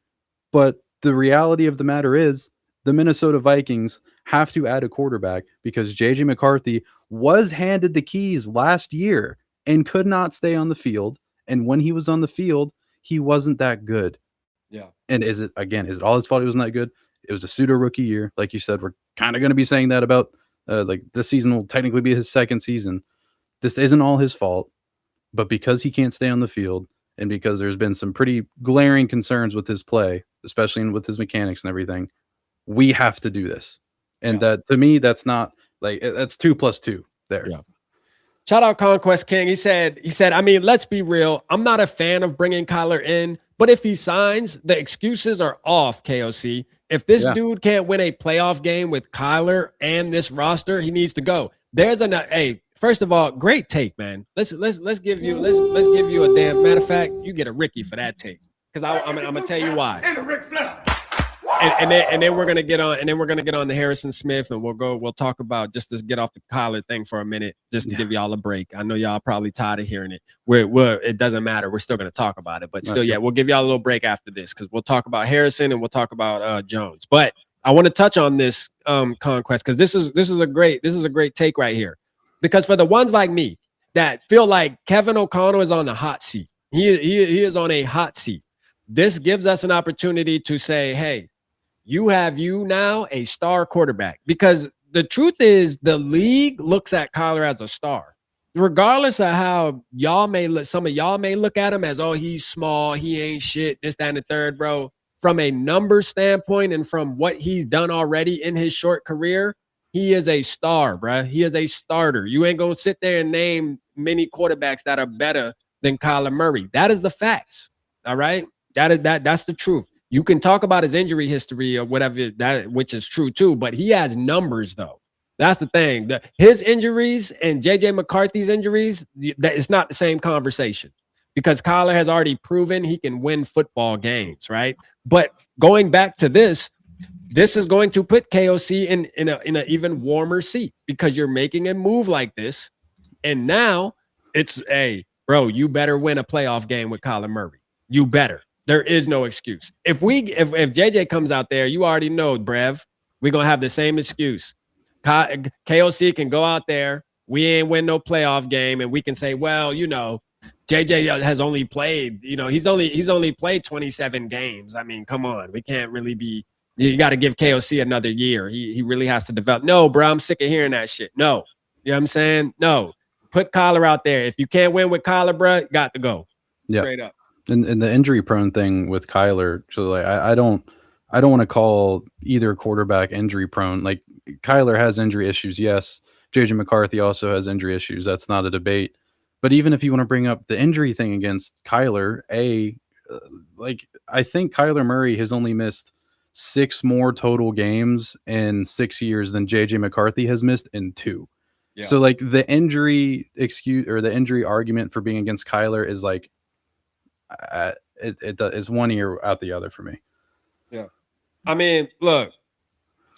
But the reality of the matter is the Minnesota Vikings have to add a quarterback because JJ McCarthy was handed the keys last year and could not stay on the field. And when he was on the field, he wasn't that good.
Yeah.
And is it all his fault he wasn't that good? It was a pseudo rookie year. Like you said, we're kind of going to be saying that about like this season will technically be his second season. This isn't all his fault, but because he can't stay on the field and because there's been some pretty glaring concerns with his play, especially with his mechanics and everything, we have to do this. And that, to me, that's not like, that's 2 + 2 there.
Yeah. Shout out Conquest King. He said, I mean, let's be real. I'm not a fan of bringing Kyler in, but if he signs, the excuses are off, KOC. If this dude can't win a playoff game with Kyler and this roster, he needs to go. First of all, great take, man. Let's give you a damn, matter of fact, you get a Ricky for that take. Because I'm gonna tell you why. And then we're gonna get on to Harrison Smith, and we'll talk about, just to get off the Kyler thing for a minute, just to give y'all a break. I know y'all probably tired of hearing it. It doesn't matter. We're still gonna talk about it, but still, we'll give y'all a little break after this because we'll talk about Harrison and we'll talk about Jones. But I want to touch on this Conquest because this is a great take right here. Because for the ones like me that feel like Kevin O'Connell is on the hot seat, he is on a hot seat. This gives us an opportunity to say, hey, you now a star quarterback, because the truth is the league looks at Kyler as a star, regardless of how some of y'all may look at him as, oh, he's small, he ain't shit, this, that, and the third, bro. From a numbers standpoint and from what he's done already in his short career, he is a star, bro. He is a starter. You ain't gonna sit there and name many quarterbacks that are better than Kyler Murray. That is the facts. All right, that's the truth. You can talk about his injury history or whatever, which is true too, but he has numbers though. That's the thing. His injuries and JJ McCarthy's injuries, it's not the same conversation, because Kyler has already proven he can win football games, right? But going back to this is going to put KOC in an even warmer seat, because you're making a move like this, and now it's, hey, bro, you better win a playoff game with Kyler Murray. You better. There is no excuse. If JJ comes out there, you already know, Brev, we're gonna have the same excuse. KOC can go out there We ain't win no playoff game, and we can say, well, you know, JJ has only played, you know, he's only played 27 games. I mean, come on, we can't really be. You got to give KOC another year. He really has to develop. No, bro, I'm sick of hearing that shit. No, you know what I'm saying? No, put Kyler out there. If you can't win with Kyler, bro, got to go.
Yeah,
straight up.
And the injury prone thing with Kyler, so like I don't want to call either quarterback injury prone. Like Kyler has injury issues, yes. JJ McCarthy also has injury issues. That's not a debate. But even if you want to bring up the injury thing against Kyler, like I think Kyler Murray has only missed 6 more total games in 6 years than JJ McCarthy has missed in 2. Yeah. So like the injury excuse or the injury argument for being against Kyler is like it's one ear out the other for me.
Yeah, I mean, look,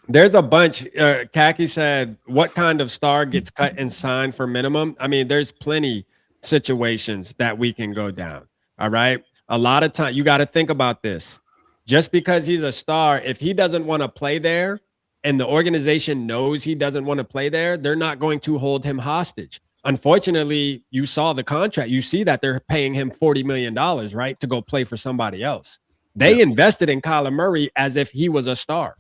there's a bunch. Kaki said, "What kind of star gets cut and signed for minimum?" I mean, there's plenty situations that we can go down. All right, a lot of time you got to think about this. Just because he's a star, if he doesn't want to play there, and the organization knows he doesn't want to play there, they're not going to hold him hostage. Unfortunately, you saw the contract. You see that they're paying him $40 million, right, to go play for somebody else. They invested in Kyler Murray as if he was a star.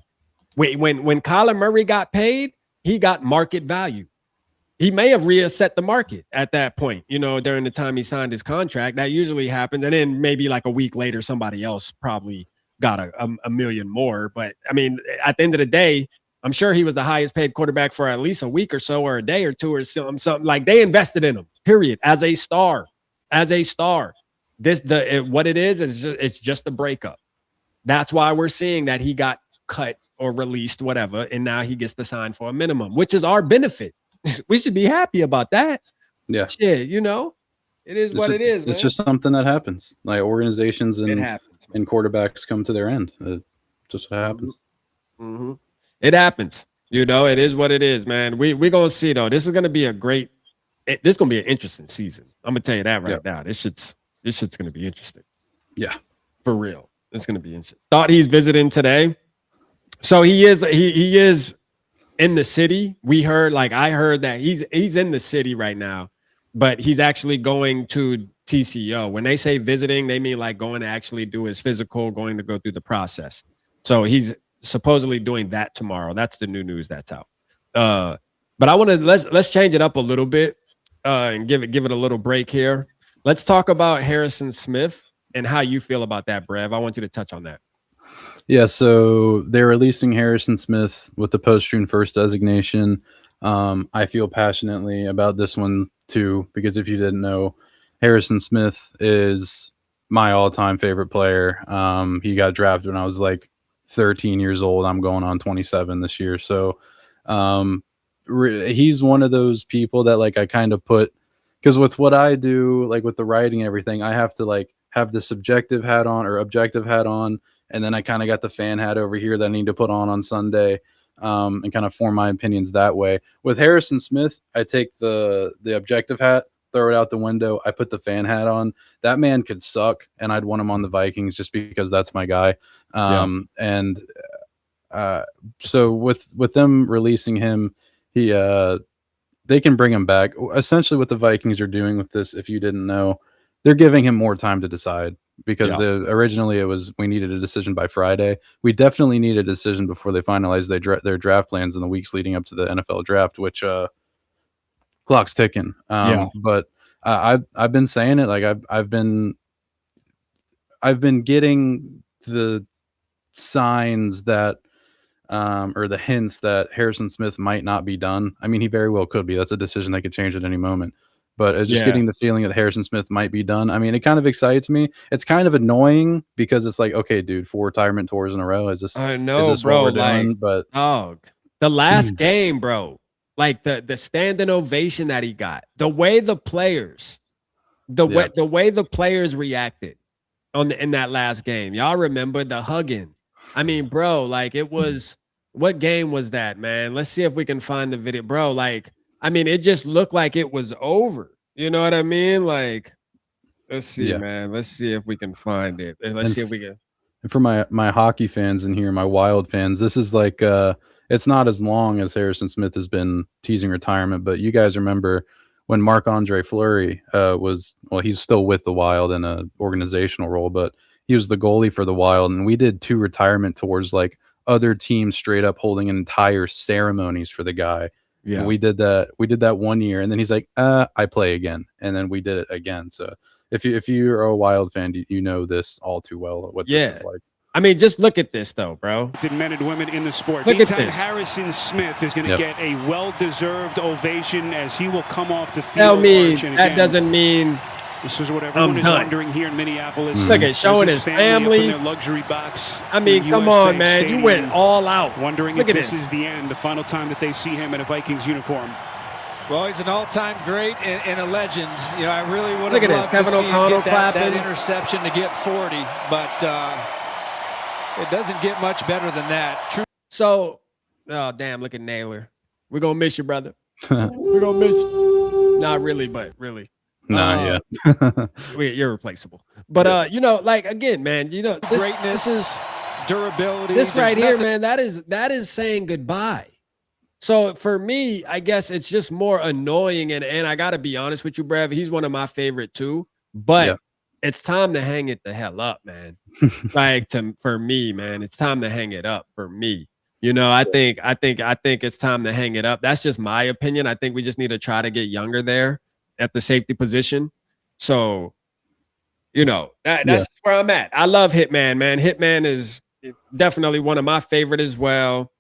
When Kyler Murray got paid, he got market value. He may have reset the market at that point, you know, during the time he signed his contract. That usually happens. And then maybe like a week later, somebody else probably got a million more. But, I mean, at the end of the day, I'm sure he was the highest paid quarterback for at least a week or so, or a day or two, or something. Like they invested in him, period, as a star. What it is it's just a breakup. That's why we're seeing that he got cut or released, whatever, and now he gets to sign for a minimum, which is our benefit. We should be happy about that.
Yeah,
shit, you know, it is what it is.
It's just something that happens. Like organizations and quarterbacks come to their end. Just what happens.
Mm-hmm. It happens, you know. It is what it is, man. We're gonna see though. This is gonna be this is gonna be an interesting season. I'm gonna tell you that right now. This shit's gonna be interesting.
Yeah,
for real. It's gonna be interesting. Thought he's visiting today, so he is in the city. I heard that he's in the city right now, but he's actually going to TCO. When they say visiting, they mean like going to actually do his physical, going to go through the process. So he's supposedly doing that tomorrow. That's the new news that's out. But I want to let's change it up a little bit and give it a little break here. Let's talk about Harrison Smith and how you feel about that, Brev. I want you to touch on that.
Yeah, so they're releasing Harrison Smith with the post-June 1st designation. I feel passionately about this one too, because if you didn't know, Harrison Smith is my all-time favorite player. He got drafted when I was like 13 years old. I'm going on 27 this year. So he's one of those people that like I kind of put, because with what I do, like with the writing and everything, I have to like have the subjective hat on or objective hat on. And then I kind of got the fan hat over here that I need to put on Sunday and kind of form my opinions that way. With Harrison Smith, I take the objective hat, throw it out the window. I put the fan hat on. That man could suck, and I'd want him on the Vikings just because that's my guy. And so with them releasing him, they can bring him back. Essentially, what the Vikings are doing with this, if you didn't know, they're giving him more time to decide. Because originally it was we needed a decision by Friday. We definitely need a decision before they finalize their draft plans in the weeks leading up to the NFL draft, which clock's ticking. But I've been saying it, like I've been getting the signs that or the hints that Harrison Smith might not be done. I mean, he very well could be. That's a decision that could change at any moment. But just getting the feeling that Harrison Smith might be done. I mean, it kind of excites me. It's kind of annoying because it's like, okay, dude, 4 retirement tours in a row. Is this?
I know,
is this
bro.
what we're doing? But
the last game, bro. Like the standing ovation that he got, the way the players reacted in that last game. Y'all remember the hugging? I mean, bro, like it was. What game was that, man? Let's see if we can find the video, bro. Like. I mean, it just looked like it was over. You know what I mean? Like, let's see, man. Let's see if we can find it. Let's see if we can.
And for my hockey fans in here, my Wild fans, this is like it's not as long as Harrison Smith has been teasing retirement, but you guys remember when Marc-Andre Fleury he's still with the Wild in a organizational role, but he was the goalie for the Wild, and we did 2 retirement tours, like other teams straight up holding entire ceremonies for the guy.
Yeah,
and we did that 1 year, and then he's like, I play again, and then we did it again. So if you're a Wild fan, you know this all too well, what this is like.
I mean, just look at this, though, bro.
Men and women in the sport.
Look at this.
Harrison Smith is going to get a well-deserved ovation as he will come off the field.
Tell me that doesn't mean
this is what everyone is wondering here in Minneapolis.
Look at showing his family.
Their luxury box.
I mean, come on, man. Stadium, you went all out.
Wondering if this is the end, the final time that they see him in a Vikings uniform.
Well, he's an all-time great and a legend. You know, I really would have loved
Kevin
to see him get that
clapping.
interception to get 40, but it doesn't get much better than that.
So, oh, damn, look at Naylor. We're going to miss you, brother. We're going to miss you. Not really, but really.
Yeah.
You're replaceable. But, you know, like, again, man, you know,
greatness,
this is
durability.
This right here, man, that is saying goodbye. So for me, I guess it's just more annoying. And I got to be honest with you, Brev, he's one of my favorite too. But it's time to hang it the hell up, man. For me, man, it's time to hang it up for me. You know, I think it's time to hang it up. That's just my opinion. I think we just need to try to get younger there at the safety position. So, you know, that's where I'm at. I love Hitman, man. Hitman is definitely one of my favorite as well.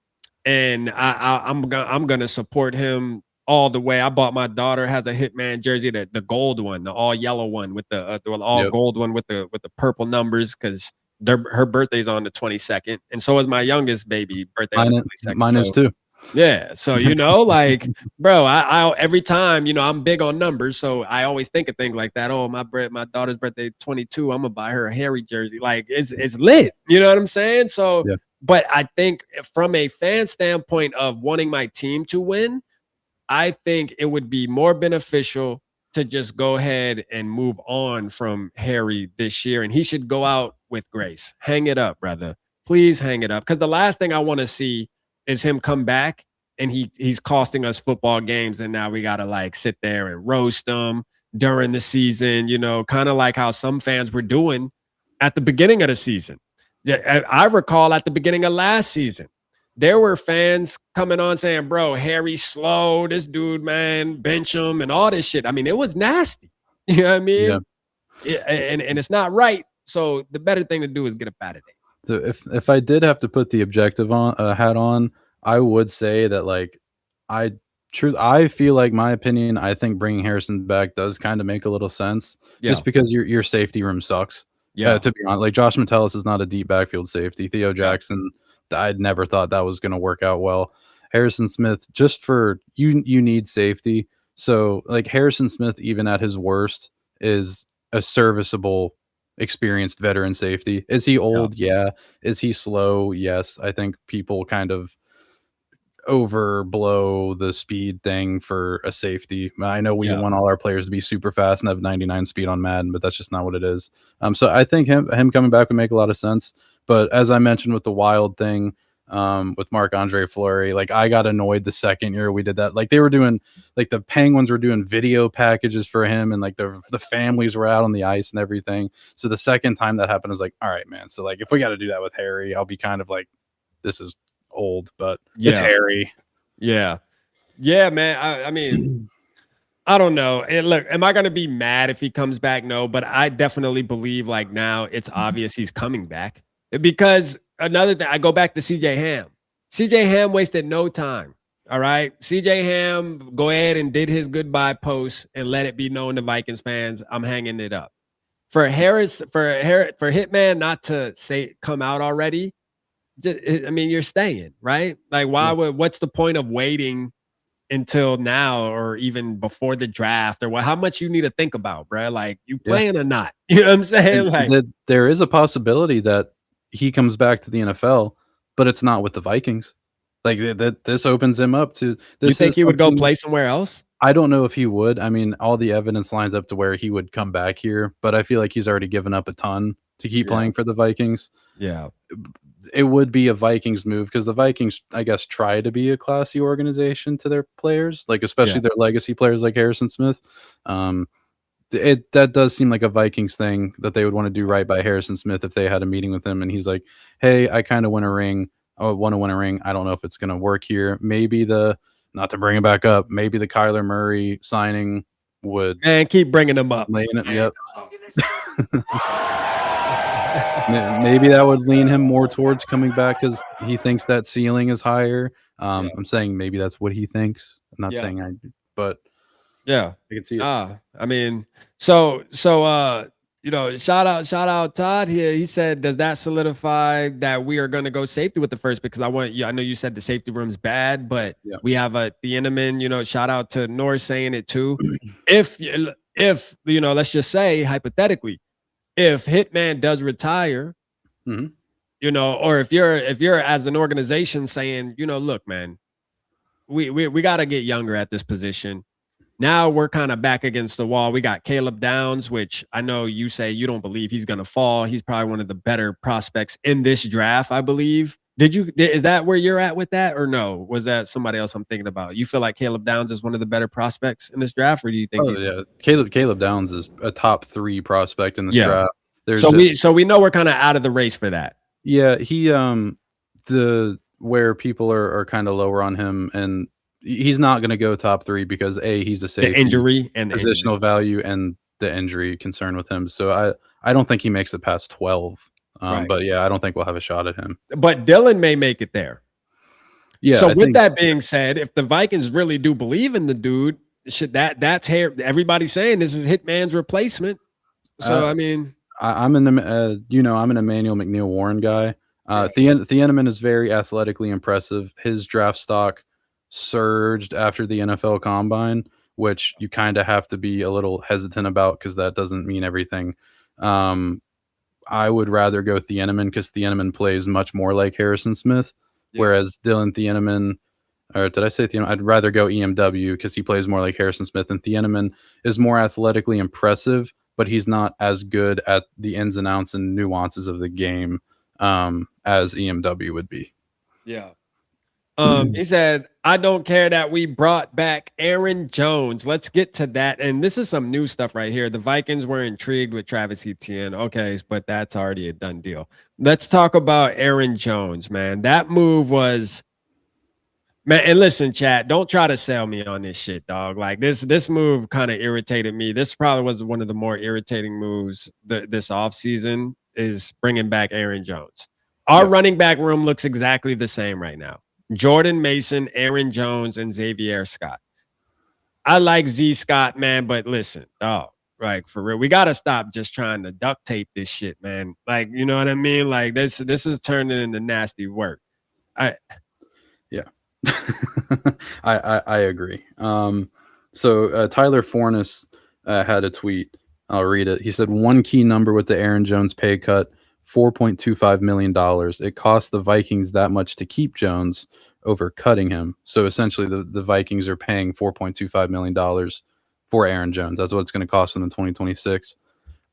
And I'm gonna support him all the way. I bought my daughter has a Hitman jersey, the gold one, the all yellow one with the all gold one with the purple numbers, because her birthday's on the 22nd, and so is my youngest baby birthday on the 22nd.
Mine is too.
Yeah, so you know, like, bro, I every time, you know, I'm big on numbers, so I always think of things like that. Oh, my daughter's birthday 22, I'm gonna buy her a Harry jersey. Like, it's lit. You know what I'm saying? So. Yeah. But I think from a fan standpoint of wanting my team to win, I think it would be more beneficial to just go ahead and move on from Harry this year. And he should go out with grace. Hang it up, brother. Please hang it up. Because the last thing I want to see is him come back and he's costing us football games. And now we got to like sit there and roast him during the season, you know, kind of like how some fans were doing at the beginning of the season. I recall at the beginning of last season, there were fans coming on saying, bro, Harry's slow, this dude, man, bench him and all this shit. I mean, it was nasty. You know what I mean? Yeah. And it's not right. So the better thing to do is get up out of there.
So if I did have to put the objective hat on, I would say that, like, I feel like, my opinion, I think bringing Harrison back does kind of make a little sense, just because your safety room sucks. Yeah, to be honest, like, Josh Metellus is not a deep backfield safety. Theo Jackson, I'd never thought that was going to work out well. Harrison Smith, just for you need safety. So, like, Harrison Smith, even at his worst, is a serviceable, experienced veteran safety. Is he old? Yeah. Is he slow? Yes. I think people kind of overblow the speed thing for a safety. I know we want all our players to be super fast and have 99 speed on Madden, but that's just not what it is. So I think him coming back would make a lot of sense. But as I mentioned with the Wild thing, with Marc-Andre Fleury, like, I got annoyed the second year we did that. Like, they were doing, like, the Penguins were doing video packages for him, and like the families were out on the ice and everything. So the second time that happened, I was like, all right, man. So, like, if we got to do that with Harry, I'll be kind of like, this is old, but it's Harry.
Yeah, man. I mean, I don't know. And look, am I going to be mad if he comes back? No, but I definitely believe, like, now it's obvious he's coming back, because another thing, I go back to CJ Ham. CJ Ham wasted no time. All right, CJ Ham, go ahead and did his goodbye post and let it be known to Vikings fans, I'm hanging it up. For Hitman not to say come out already, I mean, you're staying, right? Like, what's the point of waiting until now, or even before the draft, or how much you need to think about, bro? Like, you playing or not? You know what I'm saying? Like,
there is a possibility that he comes back to the NFL, but it's not with the Vikings. Like, this opens him up to this.
You think he would go play somewhere else?
I don't know if he would. I mean, all the evidence lines up to where he would come back here, but I feel like he's already given up a ton to keep playing for the Vikings.
Yeah.
it would be a Vikings move because the Vikings, I guess, try to be a classy organization to their players, like especially their legacy players like Harrison Smith. That does seem like a Vikings thing that they would want to do right by Harrison Smith if they had a meeting with him and he's like, "Hey, I kind of want a ring. I want to win a ring. I don't know if it's going to work here. Maybe not to bring it back up, maybe the Kyler Murray signing would."
And keep bringing them up.
Yep. Maybe that would lean him more towards coming back because he thinks that ceiling is higher. I'm saying maybe that's what he thinks. I'm not saying I do, but
yeah,
I can see it.
I mean, so you know, shout out Todd here. He said, does that solidify that we are going to go safety with the first? Because I know you said the safety room's bad, but we have a Thieneman, you know, shout out to Norris saying it too. if you know, let's just say hypothetically, if Hitman does retire, you know, or if you're as an organization saying, you know, look, man, we got to get younger at this position. Now we're kind of back against the wall. We got Caleb Downs, which I know you say you don't believe he's going to fall. He's probably one of the better prospects in this draft, I believe. Is that where you're at with that, or no? Was that somebody else I'm thinking about? You feel like Caleb Downs is one of the better prospects in this draft, or do you think?
Caleb Downs is a top 3 prospect in this draft.
So we know we're kind of out of the race for that.
Yeah, he where people are kind of lower on him, and he's not going to go top 3 because he's a safety,
the injury and the
positional value, and the injury concern with him. So I don't think he makes it past 12. But yeah, I don't think we'll have a shot at him.
But Dylan may make it there.
Yeah.
So with that being said, if the Vikings really do believe in the dude, that's everybody's saying this is Hitman's replacement. So I mean,
I'm an Emmanuel McNeil Warren guy. Thieneman is very athletically impressive. His draft stock surged after the NFL Combine, which you kind of have to be a little hesitant about because that doesn't mean everything. I would rather go Thieneman because Thieneman plays much more like Harrison Smith, whereas Dylan Thieneman, or did I say Thieneman? I'd rather go EMW because he plays more like Harrison Smith, and Thieneman is more athletically impressive, but he's not as good at the ins and outs and nuances of the game as EMW would be.
Yeah. He said, I don't care that we brought back Aaron Jones. Let's get to that. And this is some new stuff right here. The Vikings were intrigued with Travis Etienne. Okay, but that's already a done deal. Let's talk about Aaron Jones, man. That move was, man, and listen, chat, don't try to sell me on this shit, dog. Like this move kind of irritated me. This probably was one of the more irritating moves this offseason is bringing back Aaron Jones. Our running back room looks exactly the same right now. Jordan Mason, Aaron Jones, and Xavier Scott. I like Z Scott, man, but listen, like for real, we got to stop just trying to duct tape this shit, man. Like, you know what I mean? Like this is turning into nasty work.
I agree. So Tyler Fornes had a tweet. I'll read it. He said, one key number with the Aaron Jones pay cut, $4.25 million. It cost the Vikings that much to keep Jones over cutting him. So essentially the Vikings are paying $4.25 million for Aaron Jones. That's what it's going to cost them in 2026.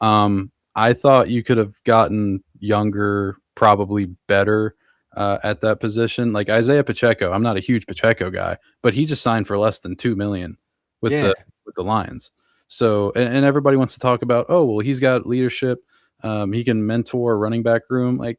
I thought you could have gotten younger, probably better at that position. Like Isaiah Pacheco. I'm not a huge Pacheco guy, but he just signed for less than $2 million with the Lions. So, and everybody wants to talk about, oh, well, he's got leadership. He can mentor a running back room. Like,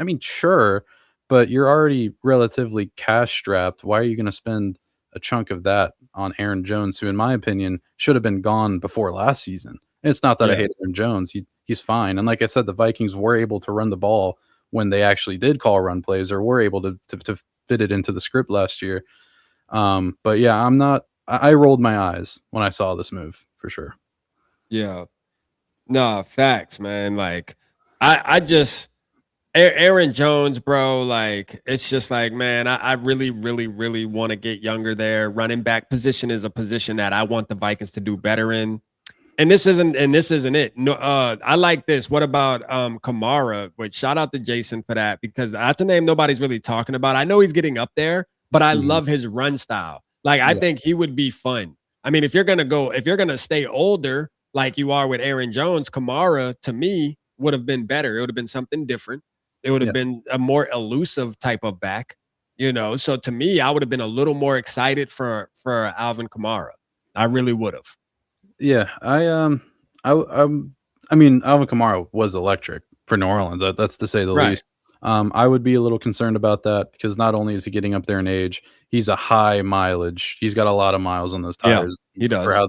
I mean, sure, but you're already relatively cash strapped. Why are you going to spend a chunk of that on Aaron Jones, who, in my opinion, should have been gone before last season? And it's not that I hate Aaron Jones. He's fine. And like I said, the Vikings were able to run the ball when they actually did call run plays or were able to fit it into the script last year. But yeah, I rolled my eyes when I saw this move for sure.
Yeah. No, facts, man. Like, I just Aaron Jones, bro. Like, it's just like, man, I really, really, really want to get younger there. Running back position is a position that I want the Vikings to do better in. And this isn't it. No, I like this. What about Kamara? Which shout out to Jason for that, because that's a name nobody's really talking about. I know he's getting up there, but I love his run style. Like, I think he would be fun. I mean, if you're gonna stay older, like you are with Aaron Jones, Kamara, to me, would have been better. It would have been something different. It would have been a more elusive type of back, you know. So to me, I would have been a little more excited for Alvin Kamara. I really would have.
Yeah, I mean, Alvin Kamara was electric for New Orleans. That's to say the least. I would be a little concerned about that because not only is he getting up there in age, he's a high mileage. He's got a lot of miles on those tires.
He does
for how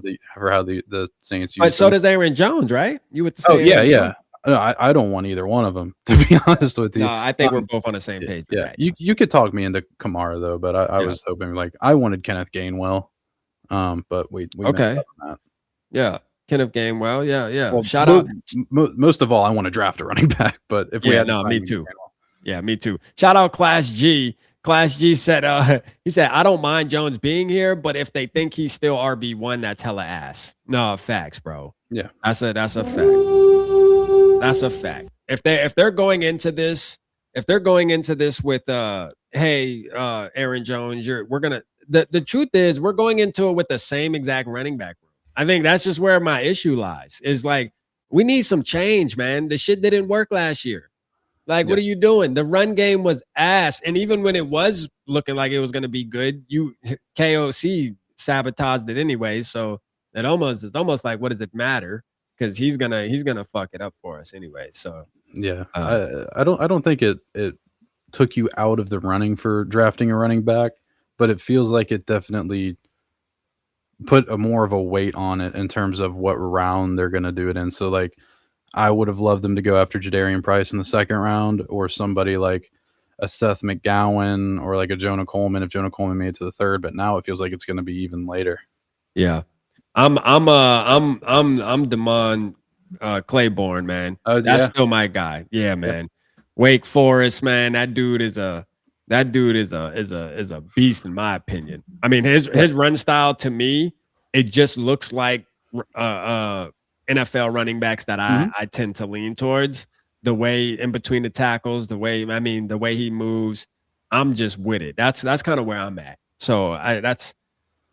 the Saints use.
But so does Aaron Jones, right? You would say?
Oh yeah. No, I don't want either one of them, to be honest with you.
No, I think we're both on the same page.
Yeah, you could talk me into Kamara though, but I was hoping, like, I wanted Kenneth Gainwell, but we missed out on that.
Yeah, Kenneth Gainwell. Yeah.
Well,
Shout out.
Most of all, I want to draft a running back, but if we had
me too. Yeah, me too. Shout out Class G. Class G said, he said, I don't mind Jones being here, but if they think he's still RB1, that's hella ass. No, facts, bro.
Yeah,
that's a fact. That's a fact. If they're going into this with hey, Aaron Jones, the truth is we're going into it with the same exact running back room. I think that's just where my issue lies. Is like, we need some change, man. The shit didn't work last year. Like, what are you doing? The run game was ass. And even when it was looking like it was going to be good, KOC sabotaged it anyway. So it's almost like, what does it matter? Because he's gonna fuck it up for us anyway. So
yeah, I don't think it took you out of the running for drafting a running back, but it feels like it definitely put more of a weight on it in terms of what round they're gonna do it in. So like, I would have loved them to go after Jadarian Price in the second round, or somebody like a Seth McGowan, or like a Jonah Coleman if Jonah Coleman made it to the third. But now it feels like it's going to be even later.
Yeah, I'm Damon Claiborne, man. That's still my guy. Yeah, man. Yeah. Wake Forest, man. That dude is a beast in my opinion. I mean, his run style, to me, it just looks like NFL running backs that I tend to lean towards. The way in between the tackles, the way he moves, I'm just with it. That's kind of where I'm at. So that's,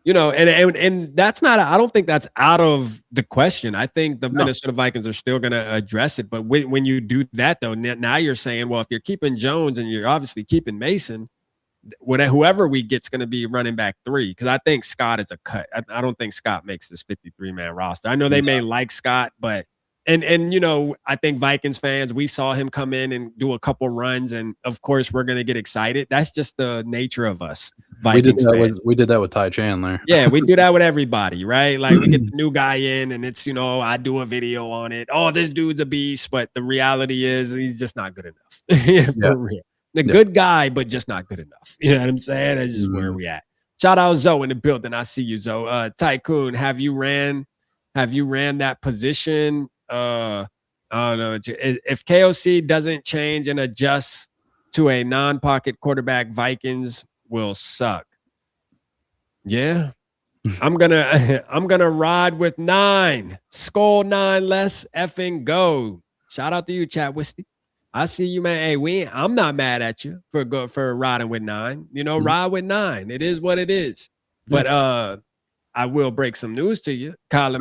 you know, and that's not, I don't think that's out of the question. I think the Minnesota Vikings are still going to address it. But when you do that, though, now you're saying, well, if you're keeping Jones and you're obviously keeping Mason, whoever we get's going to be running back 3, because I think Scott is a cut. I don't think Scott makes this 53-man roster. I know they may like Scott, but and you know, I think Vikings fans, we saw him come in and do a couple runs, and of course we're going to get excited. That's just the nature of us Vikings fans.
We did that with Ty Chandler.
Yeah, we do that with everybody, right? Like, we get the new guy in, and it's, you know, I do a video on it. Oh, this dude's a beast, but the reality is he's just not good enough. For real. The good guy, but just not good enough. You know what I'm saying? That's just where we at. Shout out Zoe in the building. I see you, Zoe. Tycoon, have you ran that position? I don't know. If KOC doesn't change and adjust to a non-pocket quarterback, Vikings will suck. Yeah. I'm gonna ride with 9. Skull 9, let's effing go. Shout out to you, Chad Wisty. I see you, man. Hey, I'm not mad at you for riding with 9. You know, ride with 9. It is what it is. But I will break some news to you. Kyler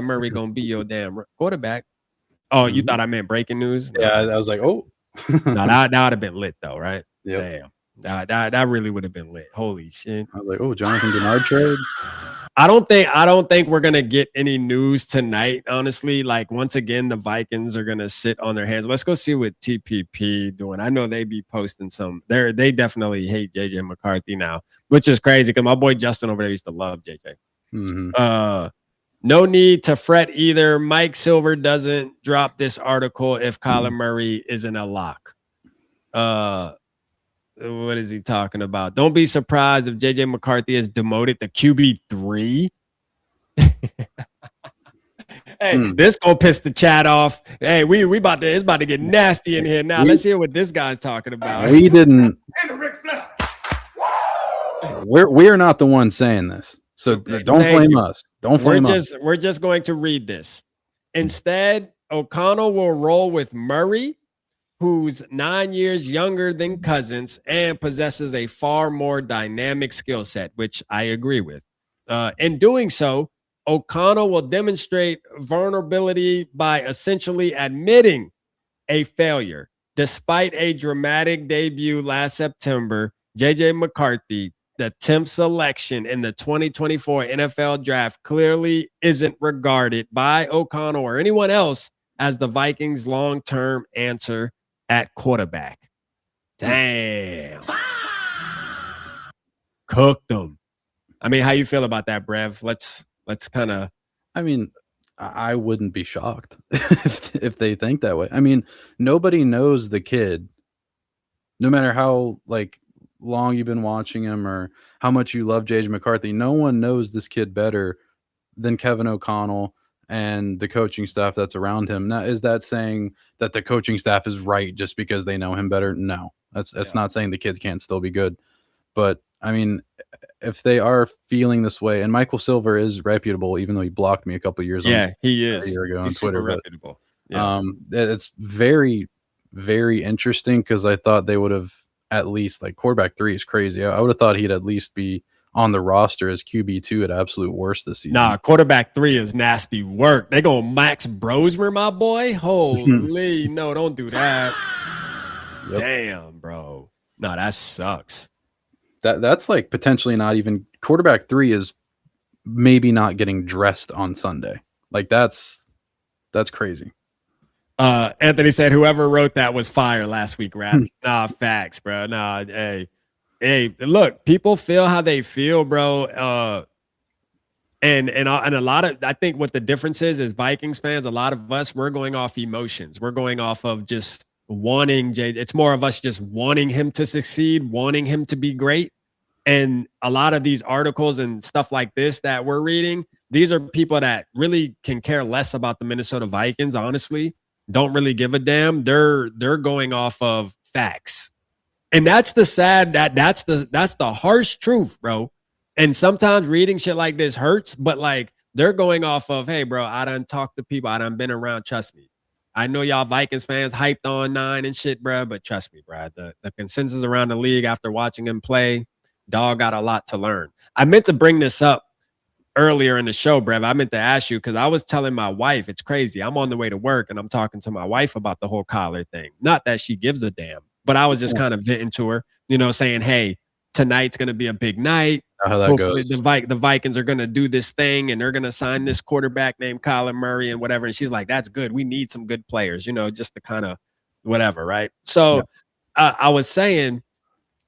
Murray gonna be your damn quarterback. Oh, you thought I meant breaking news?
No. Yeah, I was like, oh.
No, that would have been lit though, right? Yep. Damn. That really would have been lit. Holy shit.
I was like, oh, Jonathan Bernard trade.
I don't think we're gonna get any news tonight, honestly. Like, once again, the Vikings are gonna sit on their hands. Let's go see what TPP doing. I know they be posting some. They definitely hate JJ McCarthy now, which is crazy because my boy Justin over there used to love JJ. No need to fret either. Mike Silver doesn't drop this article if Kyler Murray isn't a lock. What is he talking about? Don't be surprised if JJ McCarthy is demoted to QB3. Hey, this gonna piss the chat off. Hey, it's about to get nasty in here now. Let's hear what this guy's talking about.
We didn't. We're not the ones saying this, so don't flame us. Don't flame us.
We're just going to read this. Instead, O'Connell will roll with Murray, who's 9 years younger than Cousins and possesses a far more dynamic skill set, which I agree with. In doing so, O'Connell will demonstrate vulnerability by essentially admitting a failure Despite a dramatic debut last September, J.J. McCarthy, the 10th selection in the 2024 NFL Draft, clearly isn't regarded by O'Connell or anyone else as the Vikings' long-term answer at quarterback. Damn. Cooked them. I mean, how you feel about that, Brev? Let's kind of.
I mean, I wouldn't be shocked if they think that way. I mean, nobody knows the kid, no matter how like long you've been watching him or how much you love J.J. McCarthy. No one knows this kid better than Kevin O'Connell and the coaching staff that's around him. Now, is that saying that the coaching staff is right just because they know him better? No, that's not saying the kid can't still be good. But I mean, if they are feeling this way, and Michael Silver is reputable, even though he blocked me a couple of years
he is
a year ago on
He's
Twitter.
Super reputable. Yeah.
It's very, very interesting because I thought they would have at least, like, quarterback 3 is crazy. I would have thought he'd at least be on the roster as QB2 at absolute worst this season.
Nah, quarterback 3 is nasty work. They go Max Brosmer, my boy. Holy, no, don't do that. Yep. Damn, bro. No, that sucks.
That's like potentially not even quarterback 3 is maybe not getting dressed on Sunday. Like that's crazy.
Anthony said whoever wrote that was fire last week, Rap. Nah, facts, bro. Nah, hey, look, people feel how they feel, bro. And a lot of, I think what the difference is Vikings fans, a lot of us, we're going off emotions. We're going off of just wanting Jay. It's more of us just wanting him to succeed, wanting him to be great. And a lot of these articles and stuff like this that we're reading, these are people that really can care less about the Minnesota Vikings, honestly. Don't really give a damn. They're going off of facts. And that's the sad, that's the harsh truth, bro. And sometimes reading shit like this hurts, but like they're going off of, hey, bro, I done talked to people, I done been around, trust me. I know y'all Vikings fans hyped on 9 and shit, bro, but trust me, bro, the consensus around the league after watching him play, dog got a lot to learn. I meant to bring this up earlier in the show, Brev. I meant to ask you because I was telling my wife, it's crazy. I'm on the way to work and I'm talking to my wife about the whole collar thing. Not that she gives a damn, but I was just kind of venting to her, saying, hey, tonight's going to be a big night.
How that
Hopefully
goes.
the Vikings are going to do this thing and they're going to sign this quarterback named Kyler Murray and whatever. And she's like, that's good. We need some good players, just to kind of whatever, right? So I was saying,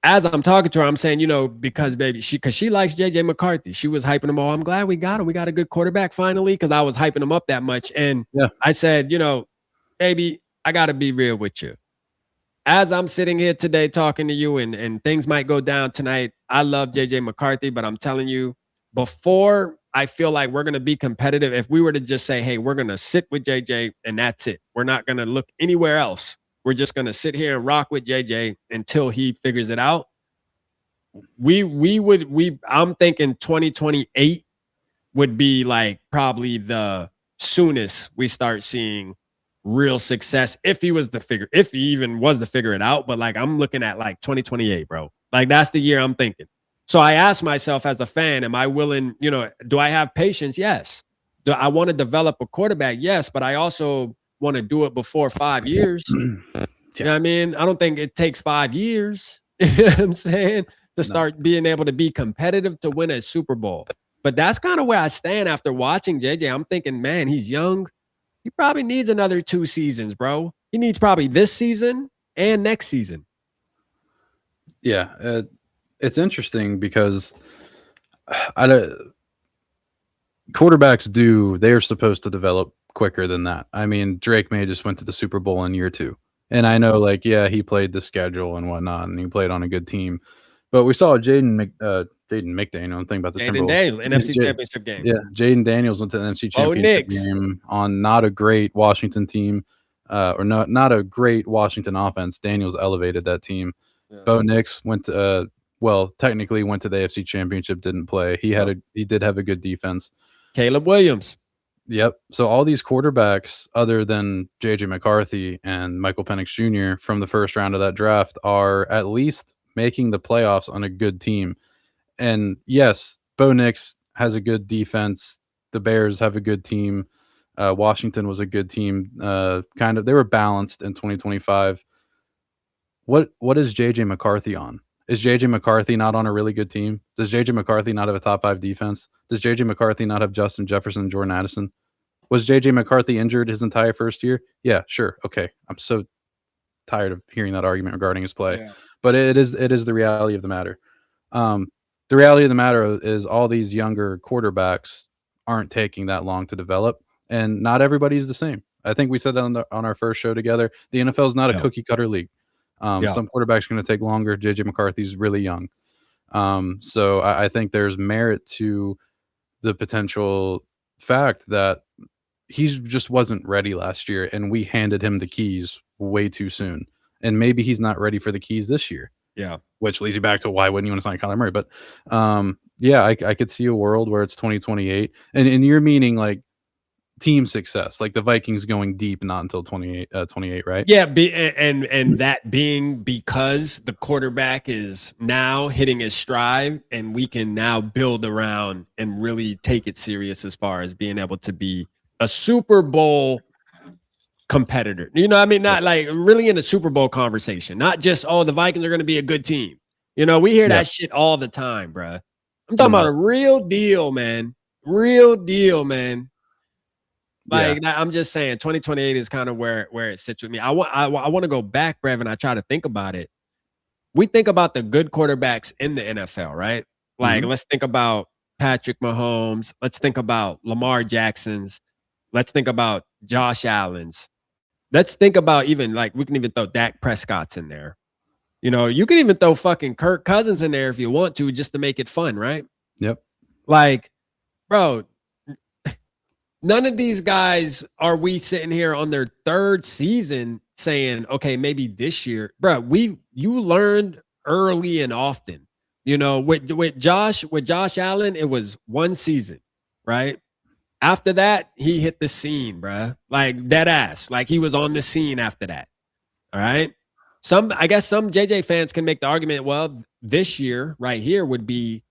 as I'm talking to her, I'm saying, because baby, she likes J.J. McCarthy. She was hyping him. Oh, I'm glad we got him. We got a good quarterback finally, because I was hyping him up that much. And I said, baby, I got to be real with you. As I'm sitting here today talking to you and things might go down tonight, I love J.J. McCarthy, but I'm telling you, before I feel like we're going to be competitive, if we were to just say, hey, we're going to sit with J.J. and that's it. We're not going to look anywhere else. We're just going to sit here and rock with J.J. until he figures it out. I'm thinking 2028 would be like probably the soonest we start seeing real success if he even was to figure it out. But like, I'm looking at like 2028, bro. Like that's the year I'm thinking. So I asked myself as a fan, am I willing, do I have patience? Yes. Do I want to develop a quarterback? Yes. But I also want to do it before 5 years. You know what I mean? I don't think it takes 5 years, you know what I'm saying, to start being able to be competitive to win a Super Bowl. But that's kind of where I stand after watching JJ. I'm thinking, man, he's young. He probably needs another 2 seasons, bro. He needs probably this season and next season.
Yeah, it's interesting because quarterbacks they're supposed to develop quicker than that. I mean, Drake May just went to the Super Bowl in year 2. And I know, like, he played the schedule and whatnot, and he played on a good team. But we saw Jaden McDaniel, I'm thinking about the Timberwolves.
NFC Championship game.
Yeah, Jaden Daniels went to the NFC Championship game on not a great Washington team, or not a great Washington offense. Daniels elevated that team. Yeah. Bo Nix went to, technically went to the AFC Championship, didn't play. He did have a good defense.
Caleb Williams.
Yep. So all these quarterbacks, other than J.J. McCarthy and Michael Penix Jr. from the first round of that draft, are at least making the playoffs on a good team. And yes, Bo Nix has a good defense. The Bears have a good team. Washington was a good team. They were balanced in 2025. what is JJ McCarthy on? Is JJ McCarthy not on a really good team? Does JJ McCarthy not have a top 5 defense? Does JJ McCarthy not have Justin Jefferson and Jordan Addison? Was JJ McCarthy injured his entire first year? Yeah, sure. Okay. I'm so tired of hearing that argument regarding his play.
Yeah.
But it is the reality of the matter. The reality of the matter is all these younger quarterbacks aren't taking that long to develop, and not everybody's the same. I think we said that on our first show together. The NFL is not a cookie cutter league. Some quarterbacks are going to take longer. JJ McCarthy's really young. So I think there's merit to the potential fact that he just wasn't ready last year, and we handed him the keys way too soon. And maybe he's not ready for the keys this year.
Yeah.
Which leads you back to why wouldn't you want to sign Kyler Murray? But yeah, I could see a world where it's 2028. And you're meaning like team success, like the Vikings going deep, not until 28, right?
Yeah, and that being because the quarterback is now hitting his stride, and we can now build around and really take it serious as far as being able to be a Super Bowl competitor. You know what I mean? Not like really in a Super Bowl conversation, not just, oh, the Vikings are going to be a good team. You know, we hear that shit all the time, bro. I'm talking about a real deal, man. Real deal, man. Like I'm just saying, 2028 is kind of where it sits with me. I want to go back, Brev, and I try to think about it. We think about the good quarterbacks in the NFL, right? Like let's think about Patrick Mahomes. Let's think about Lamar Jackson's. Let's think about Josh Allen's. Let's think about even like we can even throw Dak Prescott's in there. You know, you can even throw fucking Kirk Cousins in there if you want to, just to make it fun, right?
Yep.
Like, bro, none of these guys are we sitting here on their third season saying, okay, maybe this year, bro, you learned early and often. You know, with Josh Allen, it was one season, right? After that, he hit the scene, bro. Like dead ass. Like he was on the scene after that. All right. I guess some JJ fans can make the argument, well, this year right here would be,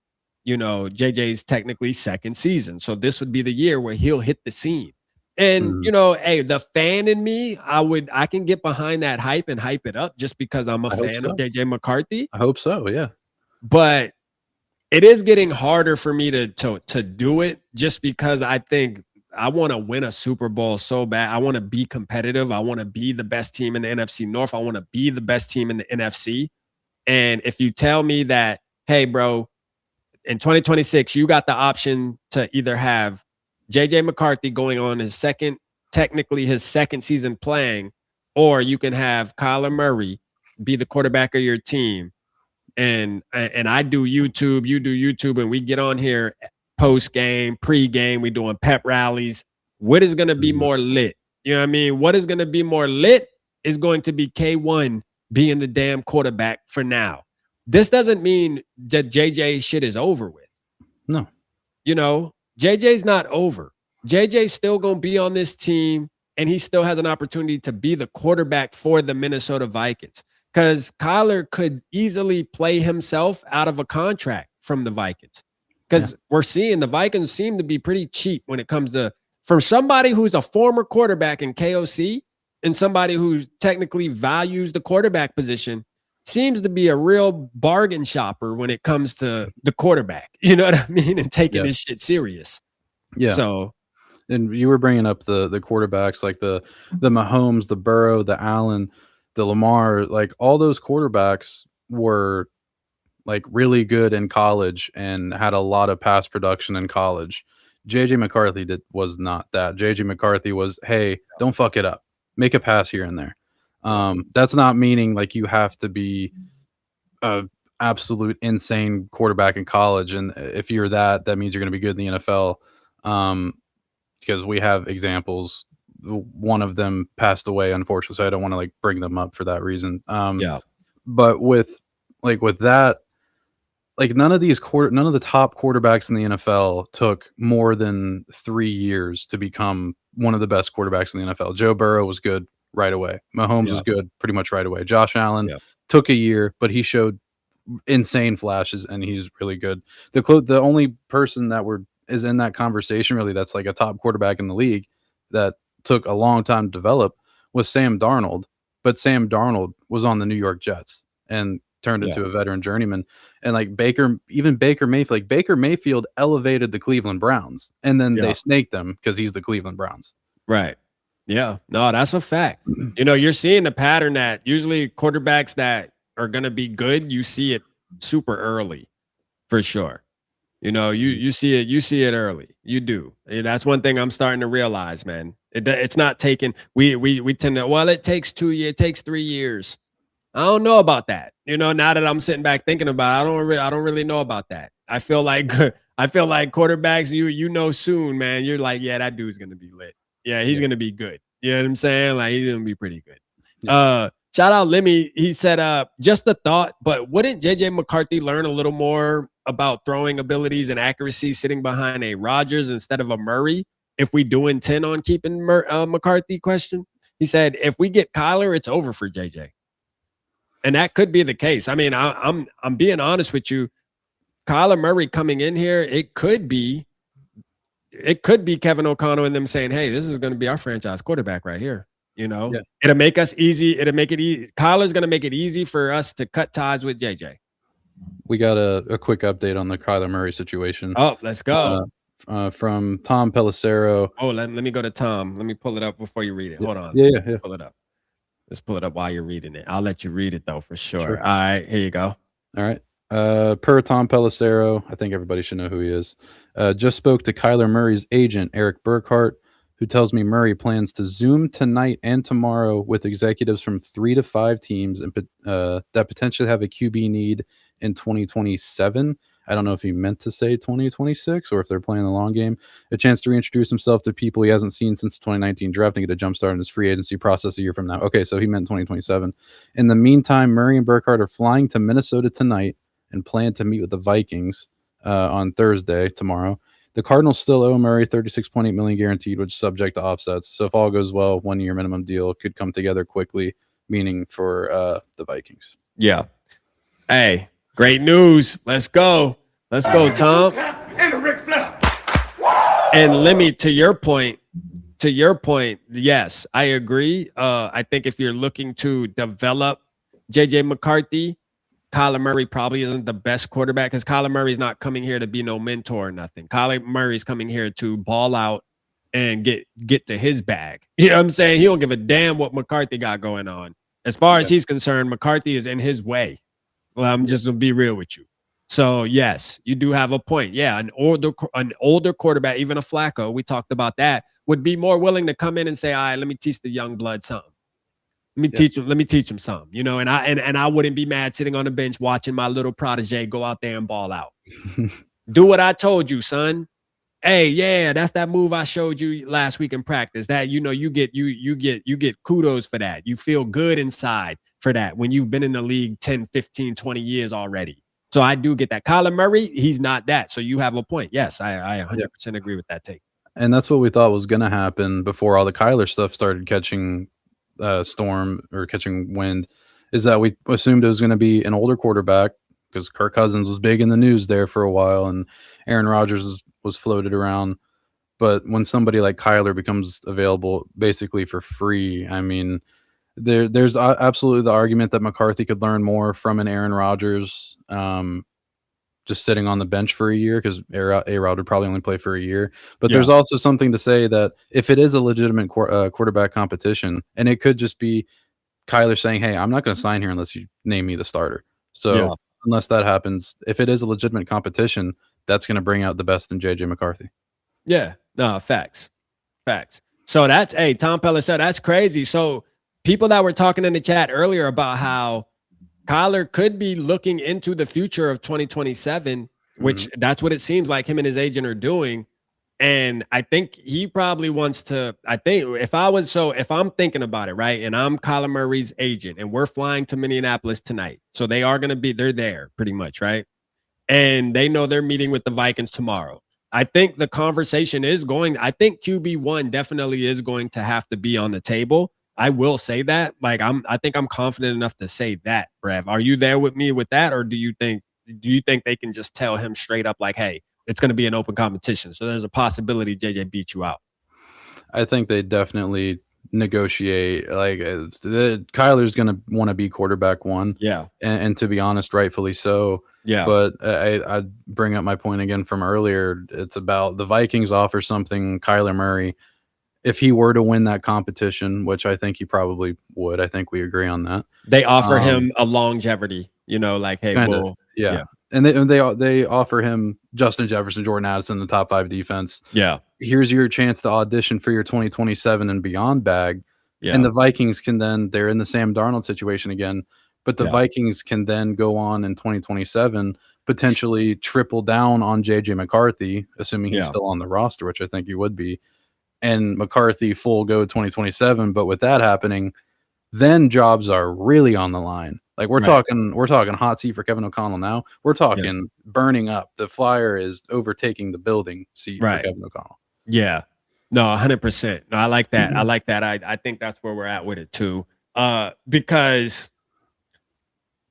you know, JJ's technically second season. So this would be the year where he'll hit the scene. And, you know, hey, the fan in me, I can get behind that hype and hype it up just because I'm a fan of JJ McCarthy.
I hope so, yeah.
But it is getting harder for me to do it just because I think I want to win a Super Bowl so bad. I want to be competitive. I want to be the best team in the NFC North. I want to be the best team in the NFC. And if you tell me that, hey, bro, in 2026, you got the option to either have JJ McCarthy going on technically his second season playing, or you can have Kyler Murray be the quarterback of your team. And I do YouTube, you do YouTube, and we get on here post-game, pre-game, we doing pep rallies. What is going to be more lit? You know what I mean? What is going to be more lit is going to be K1 being the damn quarterback for now. This doesn't mean that JJ shit is over with.
No.
You know, JJ's not over. JJ's still going to be on this team, and he still has an opportunity to be the quarterback for the Minnesota Vikings. Because Kyler could easily play himself out of a contract from the Vikings. Because we're seeing the Vikings seem to be pretty cheap when it comes to, for somebody who's a former quarterback in KOC and somebody who technically values the quarterback position, seems to be a real bargain shopper when it comes to the quarterback. You know what I mean? And taking this shit serious.
Yeah.
So,
and you were bringing up the quarterbacks like the Mahomes, the Burrow, the Allen, the Lamar, like all those quarterbacks were like really good in college and had a lot of pass production in college. JJ McCarthy was not that. JJ McCarthy was, hey, don't fuck it up. Make a pass here and there. That's not meaning like you have to be a absolute insane quarterback in college. And if you're that means you're going to be good in the NFL. Because we have examples. One of them passed away, unfortunately, so I don't want to like bring them up for that reason. But with that, like none of the top quarterbacks in the NFL took more than 3 years to become one of the best quarterbacks in the NFL. Joe Burrow was good right away. Mahomes was good pretty much right away. Josh Allen took a year, but he showed insane flashes, and he's really good. The only person that is in that conversation really that's like a top quarterback in the league that took a long time to develop was Sam Darnold, but Sam Darnold was on the New York Jets and turned into a veteran journeyman. And like Baker Mayfield elevated the Cleveland Browns, and then they snaked them because he's the Cleveland Browns.
Right. Yeah. No, that's a fact. You're seeing the pattern that usually quarterbacks that are going to be good, you see it super early for sure. You see it early. You do. And that's one thing I'm starting to realize, man. It's not taking, we tend to, well, it takes 2 years, it takes 3 years. I don't know about that. Now that I'm sitting back thinking about it, I don't really know about that. I feel like quarterbacks, soon, man. You're like, yeah, that dude's gonna be lit. Yeah, he's gonna be good. You know what I'm saying? Like he's gonna be pretty good. Yeah. Shout out Lemmy. He said, just a thought, but wouldn't JJ McCarthy learn a little more about throwing abilities and accuracy sitting behind a Rodgers instead of a Murray if we do intend on keeping McCarthy? Question. He said, if we get Kyler, it's over for JJ. And that could be the case. I mean, I'm being honest with you. Kyler Murray coming in here, it could be Kevin O'Connell and them saying, "Hey, this is going to be our franchise quarterback right here." It'll make us easy. It'll make it easy. Kyler's going to make it easy for us to cut ties with JJ.
We got a quick update on the Kyler Murray situation.
Oh, let's go.
From Tom Pelissero.
Oh, let me go to Tom. Let me pull it up before you read it. Hold on.
Yeah.
Pull it up. Let's pull it up while you're reading it. I'll let you read it though for sure. All right, here you go.
All right. Per Tom Pelissero, I think everybody should know who he is. Just spoke to Kyler Murray's agent, Eric Burkhart, who tells me Murray plans to Zoom tonight and tomorrow with executives from 3 to 5 teams and that potentially have a QB need in 2027. I don't know if he meant to say 2026 or if they're playing the long game. A chance to reintroduce himself to people he hasn't seen since the 2019 draft and get a jump start in his free agency process a year from now. Okay, so he meant 2027. In the meantime, Murray and Burkhart are flying to Minnesota tonight and plan to meet with the Vikings on Thursday, tomorrow. The Cardinals still owe Murray $36.8 million guaranteed, which is subject to offsets. So if all goes well, 1 year minimum deal could come together quickly, meaning for the Vikings.
Yeah. Hey, great news. Let's go. Let's go, Tom. And Lemmy, to your point, yes, I agree. I think if you're looking to develop JJ McCarthy, Kyler Murray probably isn't the best quarterback because Kyler Murray's not coming here to be no mentor or nothing. Kyler Murray's coming here to ball out and get to his bag. You know what I'm saying? He don't give a damn what McCarthy got going on. As far as he's concerned, McCarthy is in his way. Well, I'm just going to be real with you. So, yes, you do have a point. Yeah, an older quarterback, even a Flacco, we talked about that, would be more willing to come in and say, all right, let me teach the young blood something. Let me teach him something, and I wouldn't be mad sitting on the bench watching my little protege go out there and ball out. Do what I told you, son. Hey, yeah, that's that move I showed you last week in practice. That you get kudos for that. You feel good inside for that when you've been in the league 10, 15, 20 years already. So I do get that. Kyler Murray, he's not that. So you have a point. Yes, I 100% agree with that take.
And that's what we thought was going to happen before all the Kyler stuff started catching storm or catching wind, is that we assumed it was going to be an older quarterback because Kirk Cousins was big in the news there for a while and Aaron Rodgers was floated around. But when somebody like Kyler becomes available basically for free, I mean, there's absolutely the argument that McCarthy could learn more from an Aaron Rodgers just sitting on the bench for a year because A-Rod would probably only play for a year. But there's also something to say that if it is a legitimate quarterback competition, and it could just be Kyler saying, hey, I'm not going to sign here unless you name me the starter. So unless that happens, if it is a legitimate competition, that's going to bring out the best in JJ McCarthy.
Yeah, no, facts. So that's, hey, Tom Pelissero, that's crazy. So people that were talking in the chat earlier about how Kyler could be looking into the future of 2027, which that's what it seems like him and his agent are doing. And I think he probably wants to, if I'm thinking about it, right, and I'm Kyler Murray's agent and we're flying to Minneapolis tonight. So they're there pretty much, right? And they know they're meeting with the Vikings tomorrow. I think the conversation is going, I think QB1 definitely is going to have to be on the table. I will say that. Like I think I'm confident enough to say that, Brev. Are you there with me with that? Or do you think they can just tell him straight up like, hey, it's going to be an open competition, so there's a possibility JJ beat you out?
I think they definitely negotiate. Like Kyler's going to want to be quarterback one.
Yeah.
And to be honest, rightfully so.
Yeah.
But I bring up my point again from earlier. It's about the Vikings offer something Kyler Murray. If he were to win that competition, which I think he probably would, I think we agree on that.
They offer him a longevity, like, hey, well,
yeah. And they offer him Justin Jefferson, Jordan Addison, the top 5 defense.
Yeah.
Here's your chance to audition for your 2027 and beyond bag.
Yeah.
And the Vikings can then, they're in the Sam Darnold situation again, but the Vikings can then go on in 2027, potentially triple down on JJ McCarthy, assuming he's still on the roster, which I think he would be. And McCarthy full go 2027. But with that happening, then jobs are really on the line. Like we're talking hot seat for Kevin O'Connell now. We're talking burning up. The flyer is overtaking the building seat for Kevin O'Connell.
Yeah. No, 100%. No, I like that. I like that. I think that's where we're at with it too. Because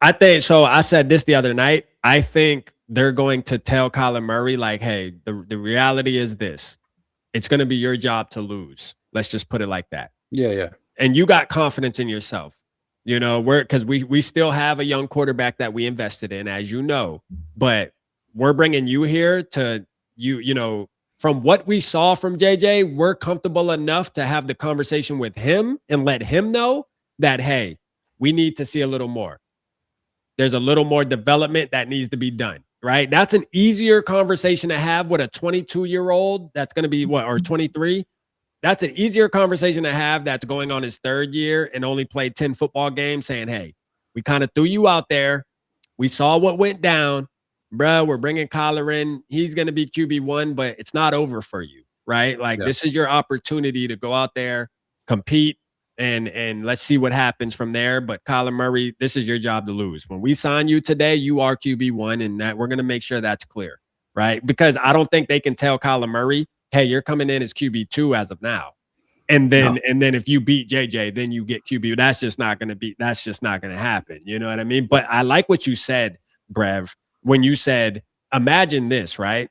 I think so. I said this the other night. I think they're going to tell Kyler Murray, like, hey, the reality is this. It's going to be your job to lose. Let's just put it like that.
Yeah.
And you got confidence in yourself, because we still have a young quarterback that we invested in, as you know, but we're bringing you here to from what we saw from JJ, we're comfortable enough to have the conversation with him and let him know that, hey, we need to see a little more. There's a little more development that needs to be done. Right. That's an easier conversation to have with a 22-year-old that's going to be or 23. That's an easier conversation to have that's going on his 3rd year and only played 10 football games, saying, hey, we kind of threw you out there. We saw what went down. Bro, we're bringing Kyler in. He's going to be QB1, but it's not over for you. Right. Like this is your opportunity to go out there, compete, and let's see what happens from there. But Kyler Murray, this is your job to lose. When we sign you today, you are QB1, and that we're going to make sure that's clear, right? Because I don't think they can tell Kyler Murray, hey, you're coming in as QB2 as of now. And then if you beat JJ, then you get QB. That's just not going to happen. You know what I mean? But I like what you said, Brev, when you said, imagine this, right?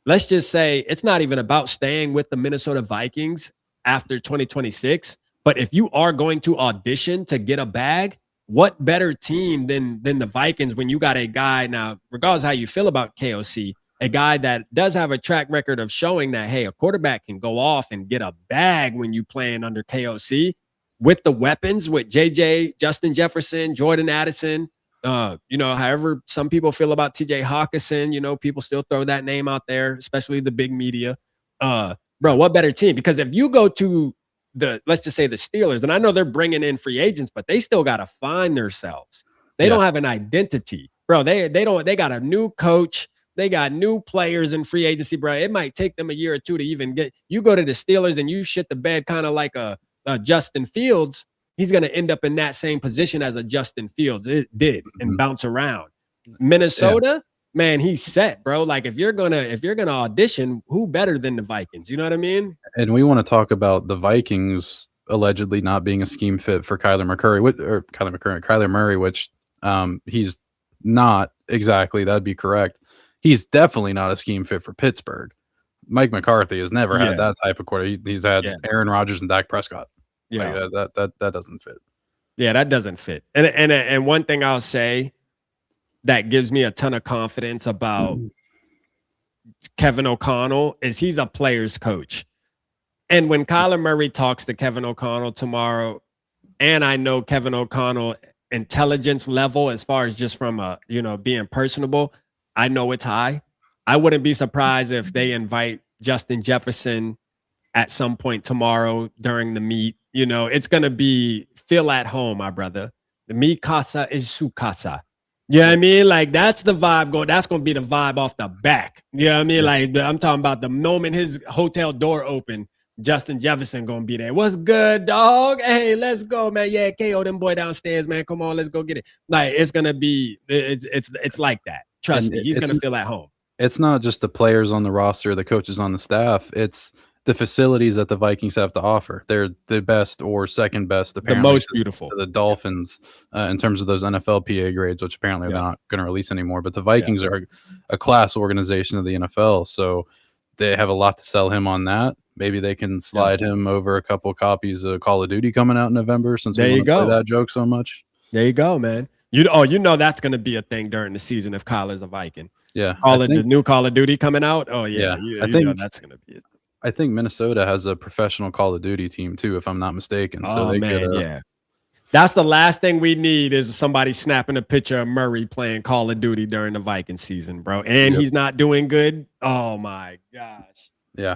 Let's just say it's not even about staying with the Minnesota Vikings after 2026. But if you are going to audition to get a bag, what better team than the Vikings when you got a guy now, regardless of how you feel about KOC, a guy that does have a track record of showing that, hey, a quarterback can go off and get a bag when you playing under KOC with the weapons with JJ, Justin Jefferson, Jordan Addison, however some people feel about TJ Hawkinson, people still throw that name out there, especially the big media. Bro, what better team? Because if you go to let's just say the Steelers, and I know they're bringing in free agents, but they still got to find themselves. They don't have an identity, bro. They got a new coach. They got new players in free agency, bro. It might take them a year or two to even get, you go to the Steelers and you shit the bed kind of like a Justin Fields. He's going to end up in that same position as a Justin Fields. It did and bounce around. Minnesota, man, he's set, bro. Like if you're gonna audition, who better than the Vikings? You know what I mean?
And we want to talk about the Vikings allegedly not being a scheme fit for Kyler Murray, which he's not exactly. That'd be correct. He's definitely not a scheme fit for Pittsburgh. Mike McCarthy has never had that type of quarter. He's had Aaron Rodgers and Dak Prescott. Yeah, like that doesn't fit.
Yeah, that doesn't fit. And one thing I'll say that gives me a ton of confidence about Kevin O'Connell is he's a player's coach. And when Kyler Murray talks to Kevin O'Connell tomorrow, and I know Kevin O'Connell intelligence level as far as just from being personable, I know it's high. I wouldn't be surprised if they invite Justin Jefferson at some point tomorrow during the meet. It's going to be feel at home, my brother. The mi casa is su casa. You know what I mean? Like, that's the vibe that's going to be the vibe off the back. You know what I mean? Like, I'm talking about the moment his hotel door opened, Justin Jefferson going to be there. What's good, dog? Hey, let's go, man. Yeah, KO them boy downstairs, man. Come on, let's go get it. Like, it's going to be, it's like that. Trust me. He's going to feel at home.
It's not just the players on the roster, the coaches on the staff. It's the facilities that the Vikings have to offer. They're the best or second best, apparently,
the most beautiful.
To the Dolphins in terms of those NFLPA grades, which apparently they're not going to release anymore. But the Vikings are a class organization of the NFL, so they have a lot to sell him on that. maybe they can slide him over a couple copies of Call of Duty coming out in November, since we want to play that joke so much.
There you go, man. You know that's going to be a thing during the season if Kyle is a Viking.
Yeah,
the new Call of Duty coming out. Oh yeah,
I think
know that's going to be it.
I think Minnesota has a professional Call of Duty team too, if I'm not mistaken. So
yeah. That's the last thing we need is somebody snapping a picture of Murray playing Call of Duty during the Viking season, bro. And he's not doing good. Oh my gosh.
Yeah.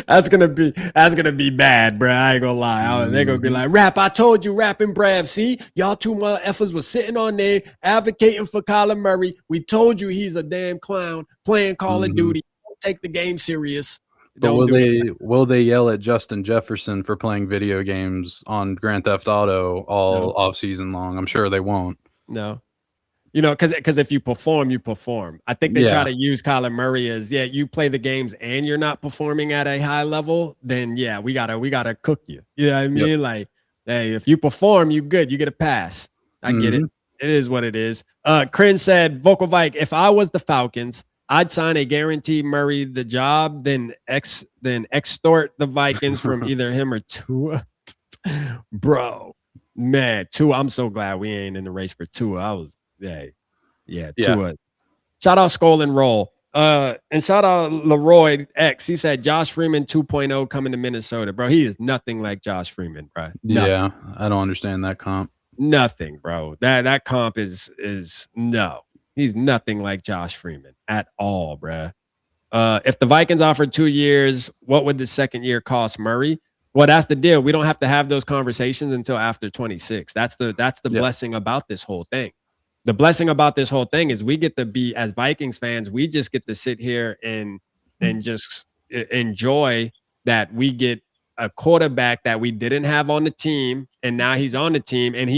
That's gonna be bad, bro. I ain't gonna lie. They're gonna be like, Rap, I told you, Rap and Brav. See, y'all two motherfuckers was sitting on there advocating for Kyler Murray. We told you he's a damn clown playing Call of Duty. Don't take the game serious.
But will they yell at Justin Jefferson for playing video games on Grand Theft Auto all off season long? I'm sure they won't.
No. You know, because if you perform, you perform. I think they try to use Kyler Murray as, you play the games and you're not performing at a high level, then we gotta cook you. You know what I mean?
Yep.
Like, hey, if you perform, you good. You get a pass. I get it. It is what it is. Crin said, Vocal Vike, if I was the Falcons, I'd sign a guarantee Murray the job, then extort the Vikings from either him or Tua. Bro, man, Tua, I'm so glad we ain't in the race for Tua. Tua. Shout out Skull and Roll. And shout out Leroy X. He said Josh Freeman 2.0 coming to Minnesota. Bro, he is nothing like Josh Freeman, bro. Nothing.
Yeah, I don't understand that comp.
Nothing, bro. That comp is no. He's nothing like Josh Freeman at all, bruh. If the Vikings offered 2 years, what would the second year cost Murray? Well, that's the deal. We don't have to have those conversations until after 26. That's the blessing about this whole thing. The blessing about this whole thing is we get to be, as Vikings fans, we just get to sit here and just enjoy that we get a quarterback that we didn't have on the team, and now he's on the team, and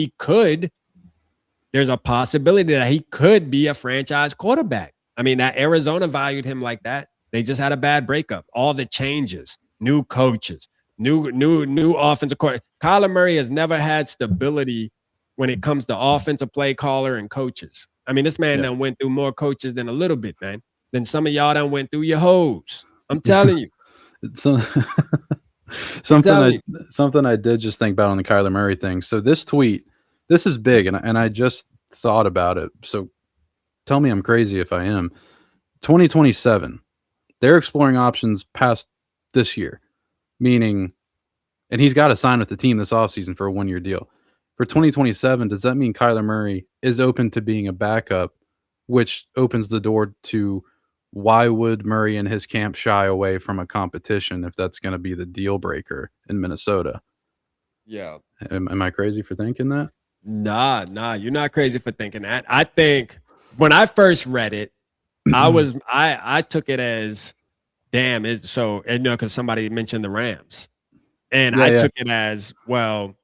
there's a possibility that he could be a franchise quarterback. I mean, that Arizona valued him like that. They just had a bad breakup. All the changes, new coaches, new offensive coordinator. Kyler Murray has never had stability when it comes to offensive play caller and coaches. I mean, this man done went through more coaches than a little bit, man. Than some of y'all done went through your hoes. I'm telling you.
Something I did just think about on the Kyler Murray thing. So this tweet, this is big, and I just thought about it. So tell me I'm crazy if I am. 2027, they're exploring options past this year, meaning, and he's got to sign with the team this offseason for a 1-year deal. For 2027, does that mean Kyler Murray is open to being a backup, which opens the door to why would Murray and his camp shy away from a competition if that's going to be the deal breaker in Minnesota? Yeah. Am I crazy for thinking that?
Nah, you're not crazy for thinking that. I think when I first read it, I took it as, damn, because somebody mentioned the Rams. And I took it as, well,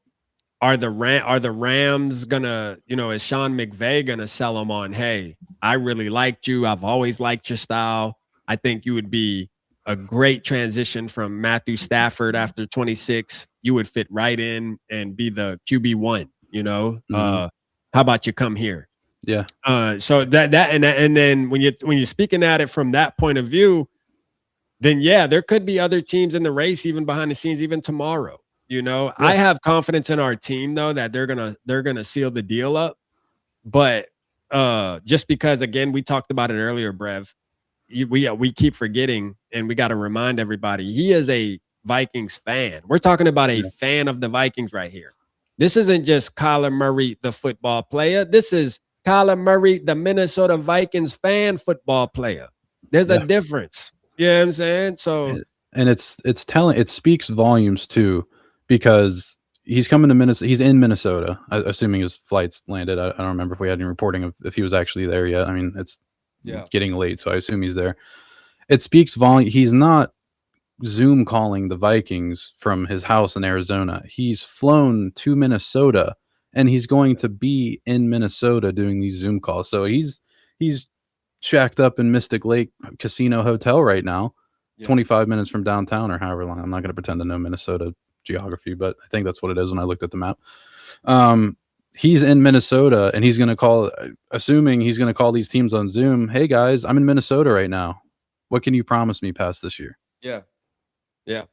are the Rams gonna, is Sean McVay gonna sell them on, hey, I really liked you. I've always liked your style. I think you would be a great transition from Matthew Stafford after 26. You would fit right in and be the QB1. How about you come here?
Yeah.
So that and then when you're speaking at it from that point of view, then there could be other teams in the race, even behind the scenes, even tomorrow. I have confidence in our team though that they're gonna seal the deal up. But just because, again, we talked about it earlier, Brev, we keep forgetting, and we got to remind everybody he is a Vikings fan. We're talking about a fan of the Vikings right here. This isn't just Kyler Murray, the football player. This is Kyler Murray, the Minnesota Vikings fan football player. There's a difference. You know what I'm saying? So,
and it speaks volumes too, because he's coming to Minnesota. He's in Minnesota, assuming his flights landed. I don't remember if we had any reporting of if he was actually there yet. I mean, it's getting late, so I assume he's there. It speaks volume. He's not Zoom calling the Vikings from his house in Arizona. He's flown to Minnesota, and he's going to be in Minnesota doing these Zoom calls. So he's shacked up in Mystic Lake Casino Hotel right now, 25 minutes from downtown or however long. I'm not going to pretend to know Minnesota geography, but I think that's what it is when I looked at the map. He's in Minnesota, and he's going to call, assuming he's going to call these teams on Zoom. Hey guys, I'm in Minnesota right now. What can you promise me past this year?
Yeah. Yeah.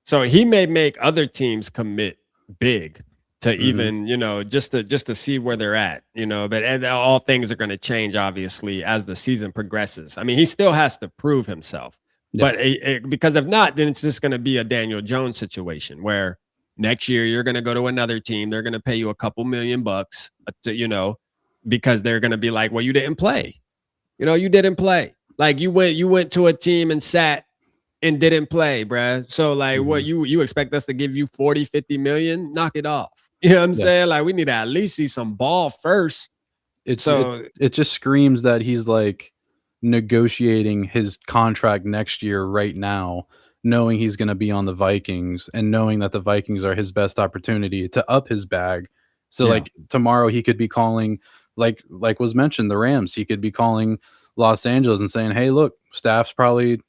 So he may make other teams commit big to even, just to see where they're at, but and all things are going to change, obviously, as the season progresses. I mean, he still has to prove himself, but because if not, then it's just going to be a Daniel Jones situation where next year you're going to go to another team. They're going to pay you a couple $1,000,000 because they're going to be like, well, you didn't play. You didn't play. Like you went to a team and sat and didn't play, bruh. So like what you expect us to give you 40, 50 million? Knock it off. You know what I'm saying? Like we need to at least see some ball first.
It just screams that he's like negotiating his contract next year right now, knowing he's going to be on the Vikings and knowing that the Vikings are his best opportunity to up his bag. So like tomorrow he could be calling, like was mentioned, the Rams. He could be calling Los Angeles and saying, hey, look, staff's probably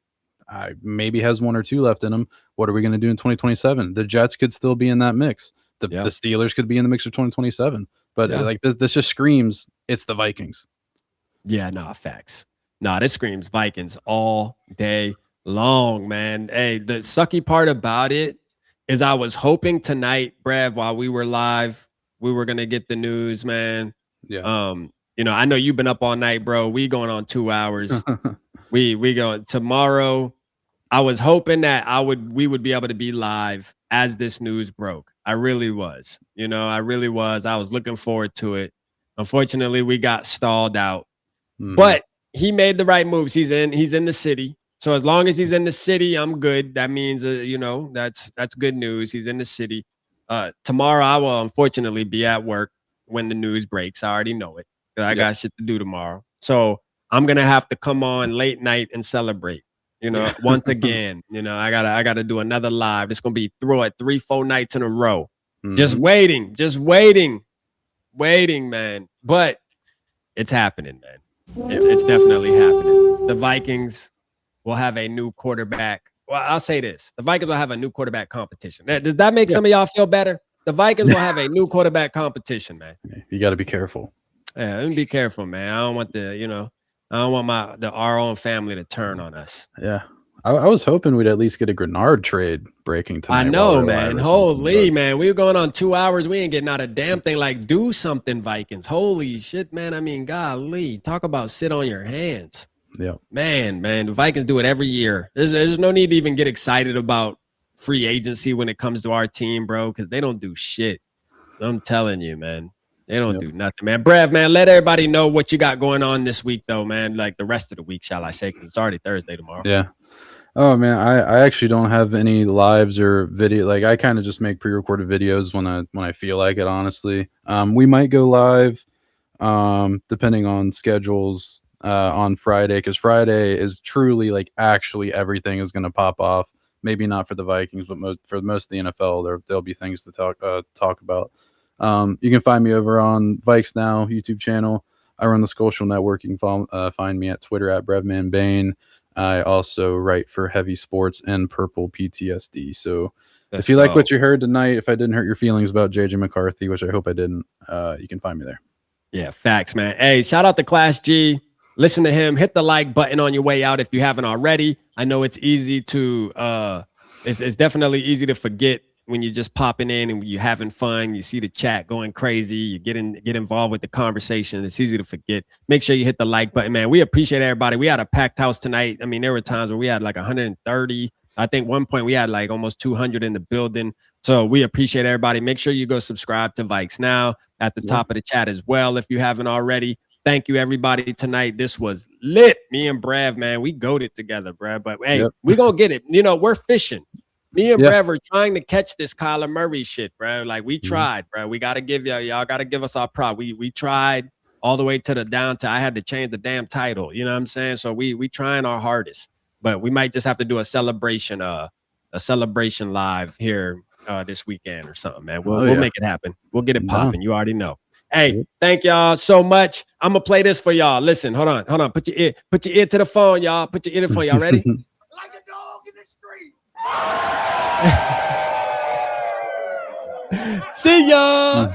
maybe has 1 or 2 left in him. What are we going to do in 2027? The Jets could still be in that mix. The Steelers could be in the mix for 2027. But like this just screams it's the Vikings.
Yeah, no, facts. No, this screams Vikings all day long, man. Hey, the sucky part about it is I was hoping tonight, Brad, while we were live, we were gonna get the news, man.
Yeah.
I know you've been up all night, bro. We going on 2 hours. we go tomorrow. I was hoping that we would be able to be live as this news broke. I really was. I really was. I was looking forward to it. Unfortunately, we got stalled out. But he made the right moves. He's in the city. So as long as he's in the city, I'm good. That means that's good news. He's in the city. Tomorrow I will unfortunately be at work when the news breaks. I already know it. I got shit to do tomorrow. So I'm gonna have to come on late night and celebrate. Once again, I gotta do another live. It's gonna be 3-4 nights in a row. Just waiting, man. But it's happening, man. It's definitely happening. The Vikings will have a new quarterback. Well, I'll say this: the Vikings will have a new quarterback competition. Does that make some of y'all feel better? The Vikings will have a new quarterback competition, man.
You got to be careful.
Yeah, let me be careful, man. I don't want I don't want our own family to turn on us.
Yeah. I was hoping we'd at least get a Grenard trade breaking tonight.
I know, man. Holy, man. We were going on 2 hours. We ain't getting out a damn thing. Like, do something, Vikings. Holy shit, man. I mean, golly. Talk about sit on your hands.
Yeah.
Man. The Vikings do it every year. There's no need to even get excited about free agency when it comes to our team, bro, because they don't do shit. I'm telling you, man. They don't do nothing, man. Brev, man, let everybody know what you got going on this week, though, man. Like the rest of the week, shall I say, because it's already Thursday tomorrow.
Yeah. Oh, man, I actually don't have any lives or video. Like, I kind of just make pre-recorded videos when I feel like it, honestly. We might go live depending on schedules on Friday, because Friday is truly, like, actually everything is going to pop off. Maybe not for the Vikings, but for most of the NFL, there'll be things to talk about. You can find me over on Vikes Now YouTube channel. I run the Social Network. You can find me at Twitter at BrevmanBane. I also write for Heavy Sports and Purple PTSD. So if you like what you heard tonight, if I didn't hurt your feelings about JJ McCarthy, which I hope I didn't, you can find me there.
Yeah, facts, man. Hey, shout out to Class G. Listen to him. Hit the like button on your way out if you haven't already. I know it's easy to it's definitely easy to forget when you're just popping in and you're having fun, you see the chat going crazy, you get involved with the conversation. It's easy to forget. Make sure you hit the like button, man. We appreciate everybody. We had a packed house tonight. I mean, there were times where we had like 130. I think one point we had like almost 200 in the building. So we appreciate everybody. Make sure you go subscribe to Vikes Now at the top of the chat as well if you haven't already. Thank you, everybody, tonight. This was lit. Me and Brav, man, we goated together, Brav. But, hey, we going to get it. We're fishing. Me and Brev are trying to catch this Kyler Murray shit, bro. Like, we tried, bro. We got to give y'all got to give us our prop. We tried all the way to the down to I had to change the damn title. You know what I'm saying? So we trying our hardest. But we might just have to do a celebration live here this weekend or something, man. We'll make it happen. We'll get it popping. You already know. Hey, thank y'all so much. I'm going to play this for y'all. Listen, hold on. Put your ear to the phone, y'all. Put your ear to the phone. Y'all ready?
Like a dog in the street.
See ya.